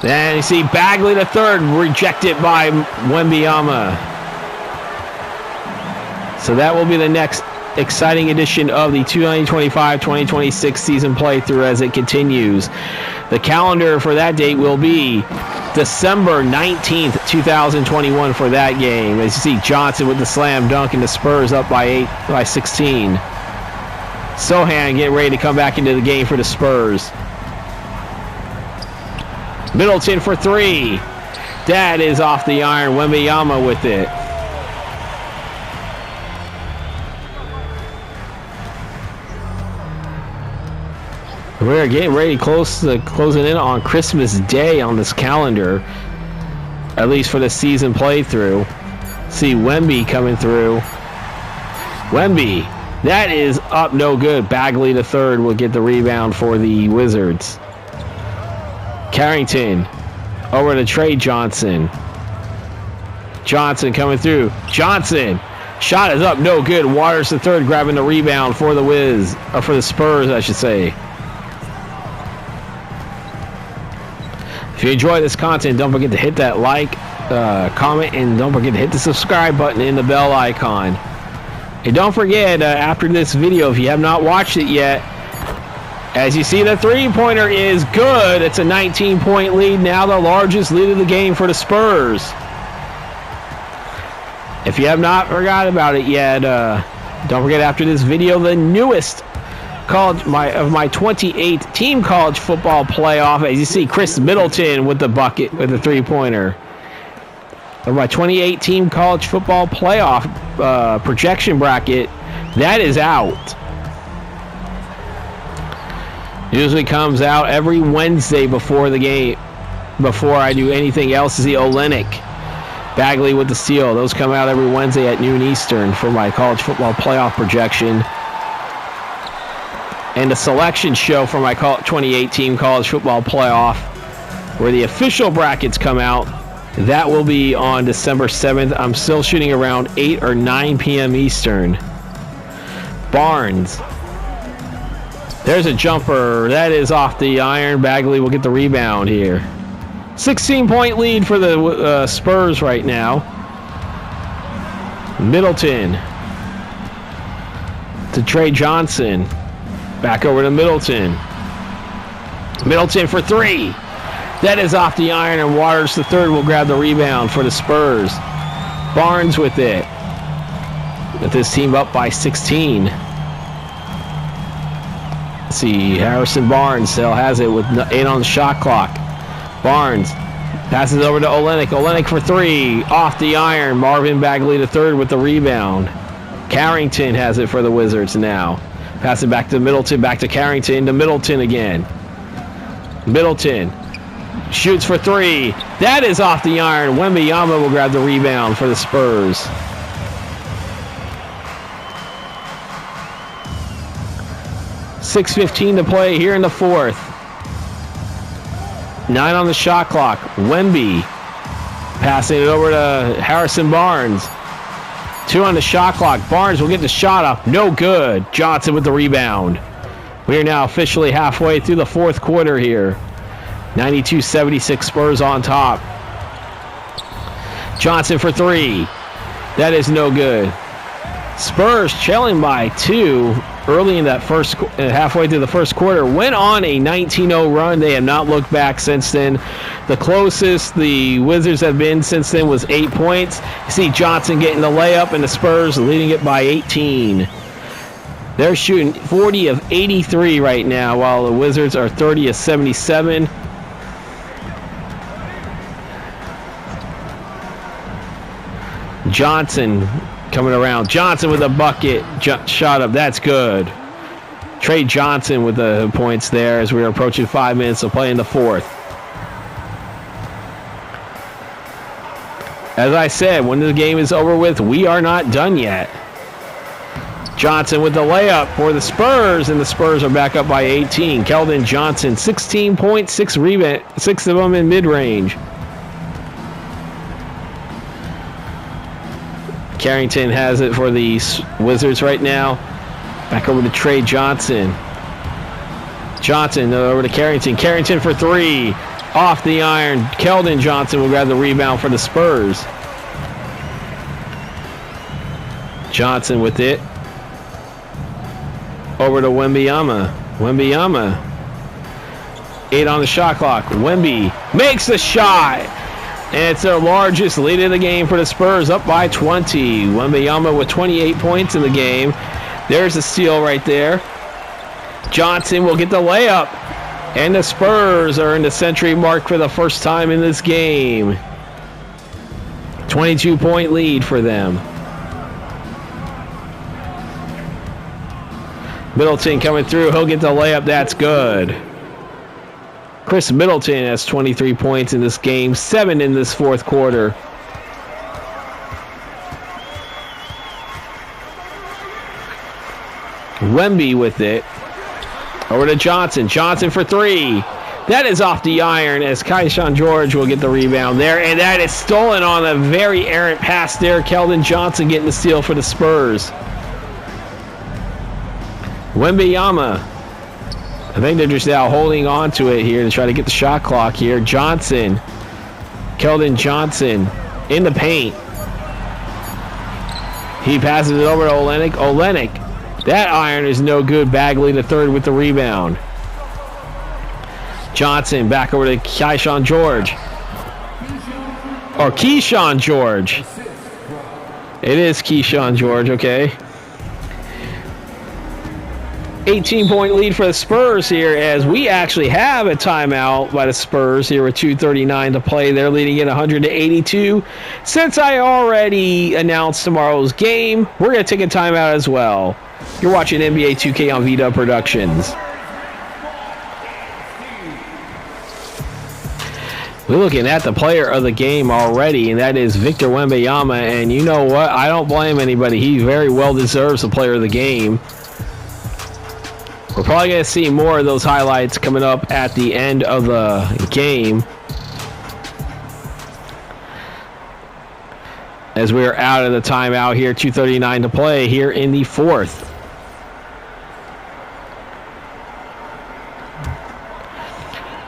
Then you see Bagley III rejected by Wembanyama. So that will be the next exciting edition of the 2025-2026 season playthrough as it continues. The calendar for that date will be December 19th, 2021 for that game. As you see Johnson with the slam dunk and the Spurs up by 16. Sohan getting ready to come back into the game for the Spurs. Middleton for 3. That is off the iron. Wembanyama with it. We're getting ready closing in on Christmas Day on this calendar, at least for the season playthrough. See Wemby coming through. Wemby, that is up no good. Bagley III will get the rebound for the Wizards. Carrington over to Trey Johnson. Johnson coming through. Johnson, shot is up no good. Waters III grabbing the rebound for the for the Spurs, I should say. If you enjoy this content, don't forget to hit that like, comment, and don't forget to hit the subscribe button and the bell icon. And don't forget, after this video, if you have not watched it yet, as you see, the three-pointer is good. It's a 19-point lead, now the largest lead of the game for the Spurs. If you have not forgot about it yet, don't forget after this video, the newest my 28 team college football playoff. As you see, Chris Middleton with the bucket with the three-pointer. Of my 28 team college football playoff projection bracket, that is out. Usually comes out every Wednesday before the game, before I do anything else. Is the Olenek, Bagley with the steal. Those come out every Wednesday at noon Eastern for my college football playoff projection. And the selection show for my 2018 college football playoff, where the official brackets come out. That will be on December 7th. I'm still shooting around 8 or 9 p.m. Eastern. Barnes. There's a jumper. That is off the iron. Bagley will get the rebound here. 16-point lead for the Spurs right now. Middleton to Trey Johnson. Back over to Middleton. Middleton for 3. That is off the iron, and Waters III will grab the rebound for the Spurs. Barnes with it. With his team up by 16. Let's see, Harrison Barnes still has it with 8 on the shot clock. Barnes passes over to Olenek. Olenek for 3. Off the iron. Marvin Bagley III with the rebound. Carrington has it for the Wizards now. Pass it back to Middleton, back to Carrington, to Middleton again. Middleton shoots for 3. That is off the iron. Wembanyama will grab the rebound for the Spurs. .6:15 to play here in the fourth. 9 on the shot clock. Wemby passing it over to Harrison Barnes. 2 on the shot clock. Barnes will get the shot up. No good. Johnson with the rebound. We are now officially halfway through the fourth quarter here. 92-76 Spurs on top. Johnson for 3. That is no good. Spurs trailing by 2 early in that halfway through the first quarter. Went on a 19-0 run. They have not looked back since then. The closest the Wizards have been since then was 8 points. You see Johnson getting the layup, and the Spurs leading it by 18. They're shooting 40 of 83 right now, while the Wizards are 30 of 77. Johnson coming around. Johnson with a bucket. Shot up. That's good. Trey Johnson with the points there as we are approaching 5 minutes of play in the fourth. As I said, when the game is over with, we are not done yet. Johnson with the layup for the Spurs, and the Spurs are back up by 18. Keldon Johnson, 16 points, 6 rebounds, 6 of them in mid-range. Carrington has it for the Wizards right now. Back over to Trey Johnson. Johnson over to Carrington. Carrington for 3. Off the iron. Keldon Johnson will grab the rebound for the Spurs. Johnson with it. Over to Wembanyama. Wembanyama. 8 on the shot clock. Wemby makes the shot. And it's their largest lead of the game for the Spurs, up by 20. Wembanyama with 28 points in the game. There's a steal right there. Johnson will get the layup. And the Spurs are in the century mark for the first time in this game. 22-point lead for them. Middleton coming through. He'll get the layup. That's good. Chris Middleton has 23 points in this game, 7 in this fourth quarter. Wemby with it. Over to Johnson. Johnson for 3. That is off the iron as Keyshawn George will get the rebound there. And that is stolen on a very errant pass there. Keldon Johnson getting the steal for the Spurs. Wembanyama. I think they're just now holding on to it here to try to get the shot clock here. Johnson. Keldon Johnson in the paint. He passes it over to Olenek. Olenek. That iron is no good. Bagley the third with the rebound. Johnson back over to Keyshawn George. Or Keyshawn George. It is Keyshawn George, okay. 18-point lead for the Spurs here as we actually have a timeout by the Spurs here with 2:39 to play. They're leading it 100-82. Since I already announced tomorrow's game, we're going to take a timeout as well. You're watching NBA 2K on VW Productions. We're looking at the player of the game already, and that is Victor Wembanyama. And you know what? I don't blame anybody. He very well deserves the player of the game. We're probably going to see more of those highlights coming up at the end of the game. As we are out of the timeout here, 2:39 to play here in the fourth.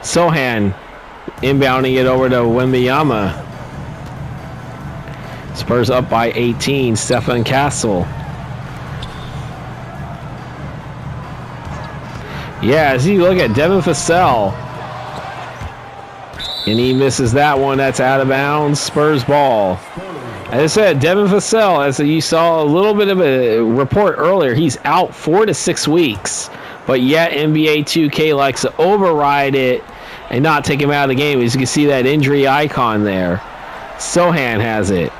Sohan inbounding it over to Wembanyama. Spurs up by 18. Stefan Castle. Yeah, as you look at Devin Vassell. And he misses that one. That's out of bounds. Spurs ball. As I said, Devin Vassell, as you saw a little bit of a report earlier, he's out 4 to 6 weeks. But yet NBA 2K likes to override it and not take him out of the game. As you can see that injury icon there. Sohan has it.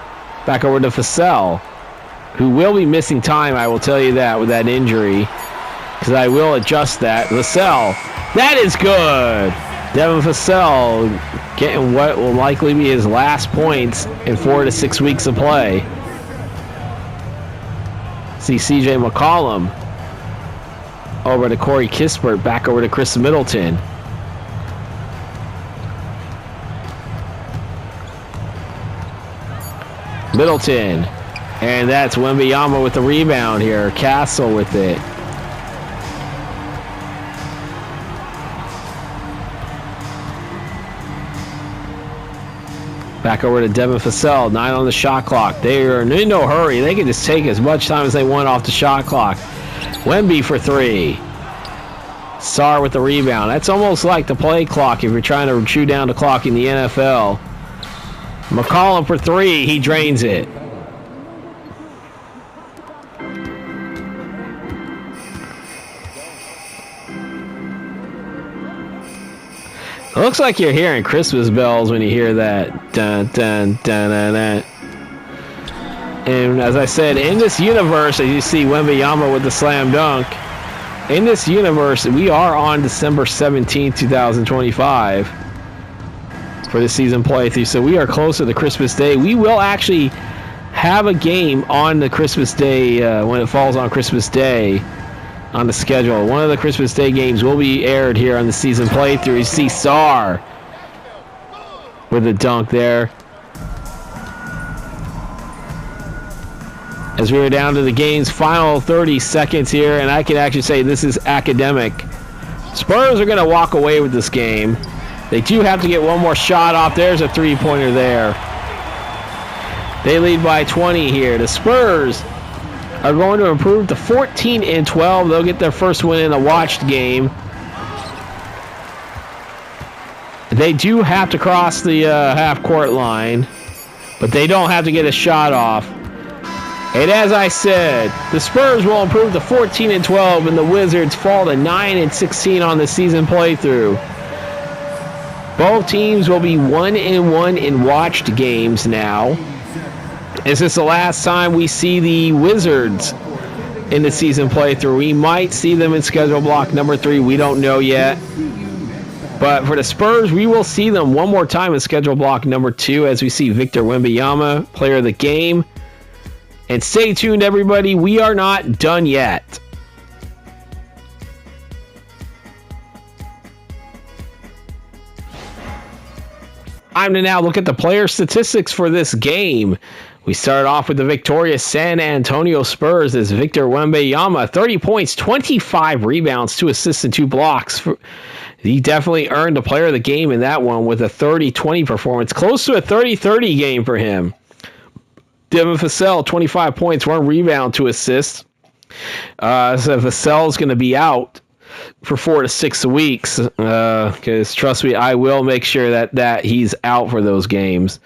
Back over to Vassell, who will be missing time, I will tell you that, with that injury. Because I will adjust that. Vassell. That is good. Devin Vassell getting what will likely be his last points in 4 to 6 weeks of play. See CJ McCollum over to Corey Kispert. Back over to Chris Middleton. Middleton. And that's Wembanyama with the rebound here. Castle with it. Back over to Devin Vassell, 9 on the shot clock. They are in no hurry. They can just take as much time as they want off the shot clock. Wemby for 3. Sarr with the rebound. That's almost like the play clock if you're trying to chew down the clock in the NFL. McCollum for 3. He drains it. It looks like you're hearing Christmas bells when you hear that. Dun, dun, dun, dun, dun. And as I said, in this universe, as you see Wembanyama with the slam dunk, in this universe, we are on December 17th, 2025 for the season playthrough. So we are closer to Christmas Day. We will actually have a game on the Christmas Day when it falls on Christmas Day on the schedule. One of the Christmas Day games will be aired here on the season playthrough. You see Sarr with a dunk there. As we are down to the game's final 30 seconds here, and I can actually say this is academic. Spurs are going to walk away with this game. They do have to get one more shot off. There's a three-pointer there. They lead by 20 here. The Spurs are going to improve to 14-12. They'll get their first win in a watched game. They do have to cross the half-court line, but they don't have to get a shot off. And as I said, the Spurs will improve to 14-12, and the Wizards fall to 9-16 on the season playthrough. Both teams will be 1-1 in watched games now. Is this the last time we see the Wizards in the season playthrough? We might see them in schedule block number 3. We don't know yet. But for the Spurs, we will see them one more time in schedule block number 2 as we see Victor Wembanyama, player of the game. And stay tuned, everybody. We are not done yet. Time to now look at the player statistics for this game. We start off with the victorious San Antonio Spurs as Victor Wembanyama, 30 points, 25 rebounds, 2 assists, and 2 blocks. He definitely earned the player of the game in that one with a 30-20 performance. Close to a 30-30 game for him. Devin Vassell, 25 points, 1 rebound, 2 assists. So Vassell's going to be out for 4 to 6 weeks. Because trust me, I will make sure that he's out for those games.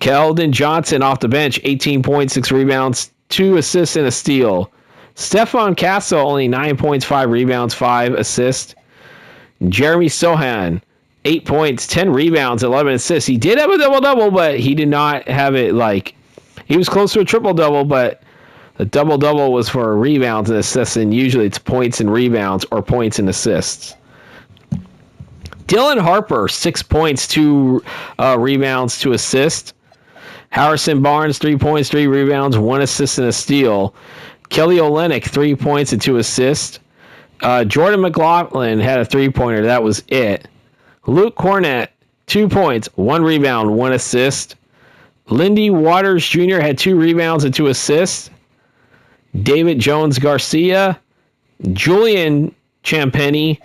Keldon Johnson off the bench, 18 points, 6 rebounds, 2 assists, and a steal. Stephon Castle, only 9 points, 5 rebounds, 5 assists. Jeremy Sohan, 8 points, 10 rebounds, 11 assists. He did have a double-double, but he did not have it like... He was close to a triple-double, but the double-double was for rebounds and assists, and usually it's points and rebounds or points and assists. Dylan Harper, 6 points, 2 rebounds, 2 assists. Harrison Barnes, 3 points, 3 rebounds, 1 assist, and a steal. Kelly Olynyk, 3 points and 2 assists. Jordan McLaughlin had a 3-pointer. That was it. Luke Cornett, 2 points, 1 rebound, 1 assist. Lindy Waters Jr. had 2 rebounds and 2 assists. David Jones Garcia, Julian Champagny,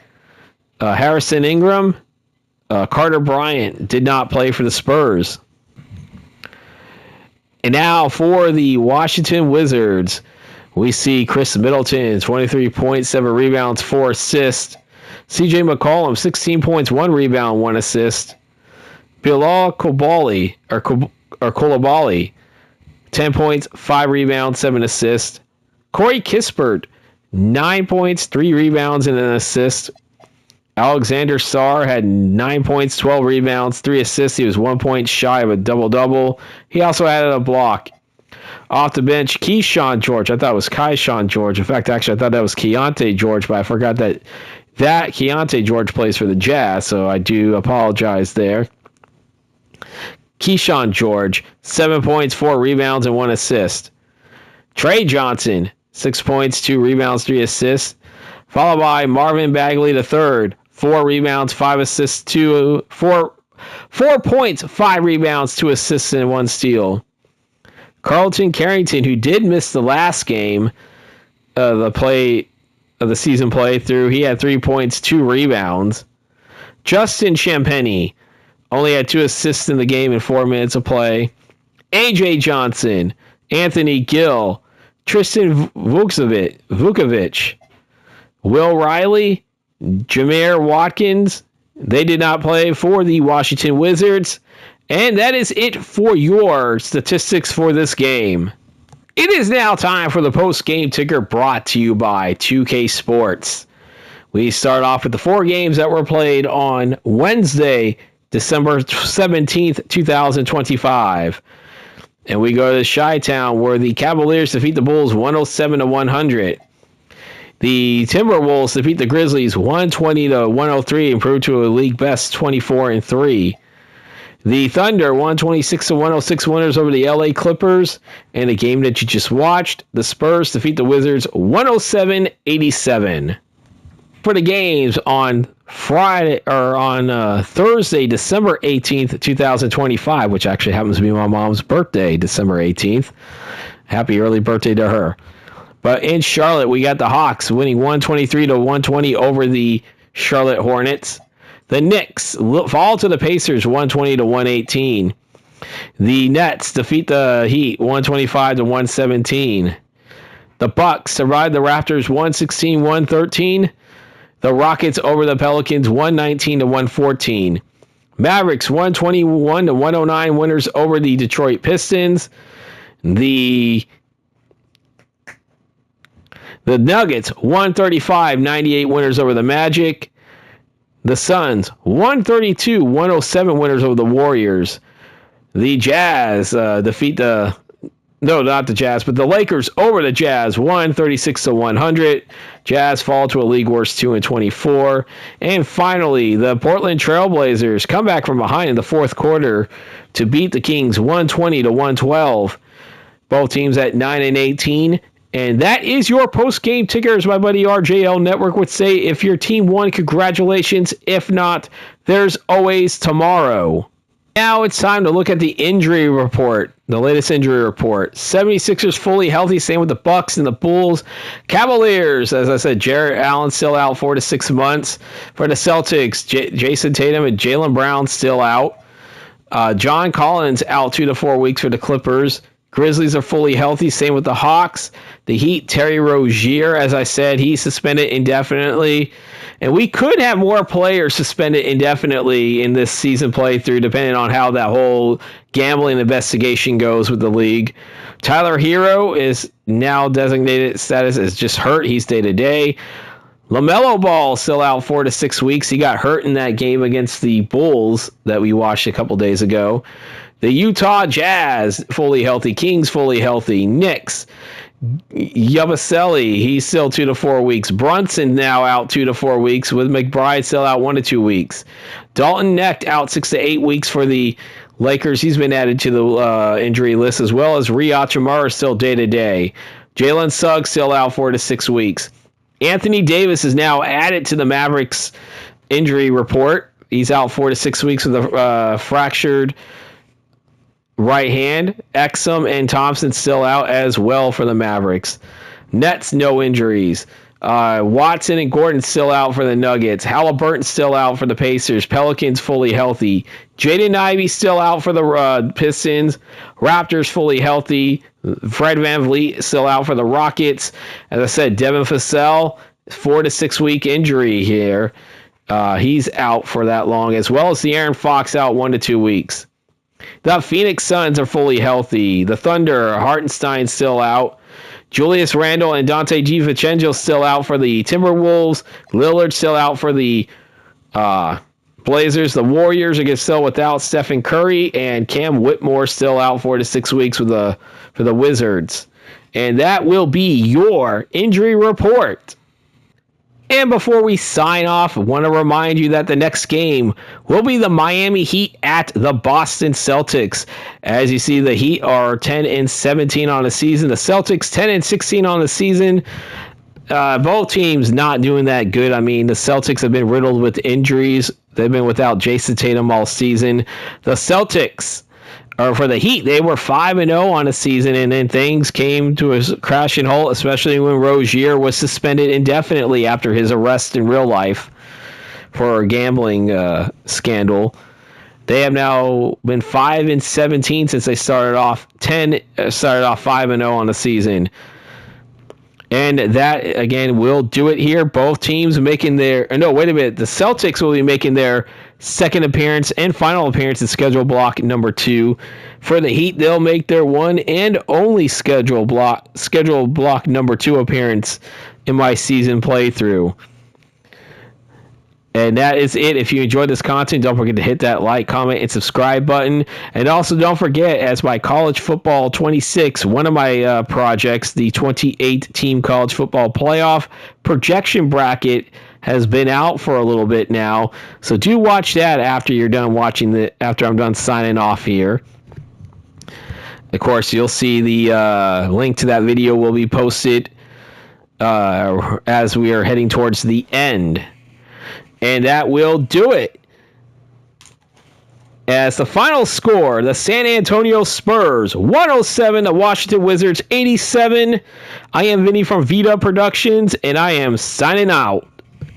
Harrison Ingram, Carter Bryant did not play for the Spurs. And now for the Washington Wizards, we see Chris Middleton, 23 points, 7 rebounds, 4 assists. CJ McCollum, 16 points, 1 rebound, 1 assist. Bilal Coulibaly, 10 points, 5 rebounds, 7 assists. Corey Kispert, 9 points, 3 rebounds, and an assist. Alexander Sarr had 9 points, 12 rebounds, 3 assists. He was 1 point shy of a double-double. He also added a block. Off the bench, Keyshawn George. I thought it was Keyshawn George. In fact, actually, I thought that was Keontae George, but I forgot that Keontae George plays for the Jazz, so I do apologize there. Keyshawn George, 7 points, 4 rebounds, and 1 assist. Trey Johnson, 6 points, 2 rebounds, 3 assists. Followed by Marvin Bagley III, 4 rebounds, 5 assists, 4 points, 5 rebounds, 2 assists, and 1 steal. Carlton Carrington, who did miss the last game of the season playthrough, he had 3 points, 2 rebounds. Justin Champagny only had 2 assists in the game in 4 minutes of play. AJ Johnson, Anthony Gill, Tristan Vukovic, Will Riley, Jameer Watkins. They did not play for the Washington Wizards. And that is it for your statistics for this game. It is now time for the post-game ticker brought to you by 2K Sports. We start off with the 4 games that were played on Wednesday, December 17th, 2025. And we go to Chi-Town, where the Cavaliers defeat the Bulls 107-100. The Timberwolves defeat the Grizzlies 120-103, improved to a league best 24-3. The Thunder 126-106 winners over the LA Clippers. And a game that you just watched, the Spurs defeat the Wizards 107-87. For the games on Thursday, December 18th, 2025, which actually happens to be my mom's birthday, December 18th. Happy early birthday to her. But in Charlotte, we got the Hawks winning 123-120 over the Charlotte Hornets. The Knicks fall to the Pacers 120-118. The Nets defeat the Heat 125-117. The Bucks survive the Raptors 116-113. The Rockets over the Pelicans 119-114. Mavericks 121-109 winners over the Detroit Pistons. The Nuggets 135-98 winners over the Magic. The Suns 132-107 winners over the Warriors. The Jazz defeat the Lakers over the Jazz 136-100. Jazz fall to a league worst 2-24. And finally, the Portland Trailblazers come back from behind in the fourth quarter to beat the Kings 120-112. Both teams at 9-18. And that is your post-game ticker, as my buddy RJL Network would say. If your team won, congratulations. If not, there's always tomorrow. Now it's time to look at the injury report, the latest injury report. 76ers fully healthy, same with the Bucks and the Bulls. Cavaliers, as I said, Jarrett Allen still out 4 to 6 months. For the Celtics, Jason Tatum and Jaylen Brown still out. John Collins out 2 to 4 weeks for the Clippers. Grizzlies are fully healthy, same with the Hawks. The Heat, Terry Rozier, as I said, he's suspended indefinitely. And we could have more players suspended indefinitely in this season playthrough, depending on how that whole gambling investigation goes with the league. Tyler Hero is now designated status as just hurt. He's day-to-day. LaMelo Ball still out 4 to 6 weeks. He got hurt in that game against the Bulls that we watched a couple days ago. The Utah Jazz, fully healthy. Kings, fully healthy. Knicks, Yabusele, he's still 2 to 4 weeks. Brunson now out 2 to 4 weeks, with McBride still out 1 to 2 weeks. Dalton Knecht out 6 to 8 weeks for the Lakers. He's been added to the injury list, as well as Rui Hachimura still day-to-day. Jalen Suggs still out 4 to 6 weeks. Anthony Davis is now added to the Mavericks injury report. He's out 4 to 6 weeks with a fractured right hand. Exum and Thompson still out as well for the Mavericks. Nets, no injuries. Watson and Gordon still out for the Nuggets. Halliburton still out for the Pacers. Pelicans fully healthy. Jaden Ivey still out for the Pistons. Raptors fully healthy. Fred VanVleet still out for the Rockets. As I said, Devin Vassell, 4 to 6 week injury here. He's out for that long, as well as the Aaron Fox out 1 to 2 weeks. The Phoenix Suns are fully healthy. The Thunder, Hartenstein still out. Julius Randle and Dante DiVincenzo still out for the Timberwolves. Lillard still out for the Blazers. The Warriors are still without Stephen Curry, and Cam Whitmore still out 4 to 6 weeks for the Wizards. And that will be your injury report. And before we sign off, I want to remind you that the next game will be the Miami Heat at the Boston Celtics. As you see, the Heat are 10-17 on the season. The Celtics 10-16 on the season. Both teams not doing that good. I mean, the Celtics have been riddled with injuries. They've been without Jason Tatum all season. The Celtics, or for the Heat, they were 5-0 on the season, and then things came to a crashing halt, especially when Rozier was suspended indefinitely after his arrest in real life for a gambling scandal. They have now been 5-17 since they started off 5-0 on the season. And that, again, will do it here. Both teams making their... No, wait a minute. The Celtics will be making their second appearance and final appearance in schedule block number 2. For the Heat, they'll make their one and only schedule block number 2 appearance in my season playthrough. And that is it. If you enjoyed this content, don't forget to hit that like, comment, and subscribe button. And also don't forget, as my College Football 26, one of my projects, the 28-team college football playoff projection bracket has been out for a little bit now. So do watch that after you're done watching after I'm done signing off here. Of course, you'll see the link to that video will be posted as we are heading towards the end. And that will do it. As the final score, the San Antonio Spurs 107, the Washington Wizards 87. I am Vinny from Vita Productions, and I am signing out.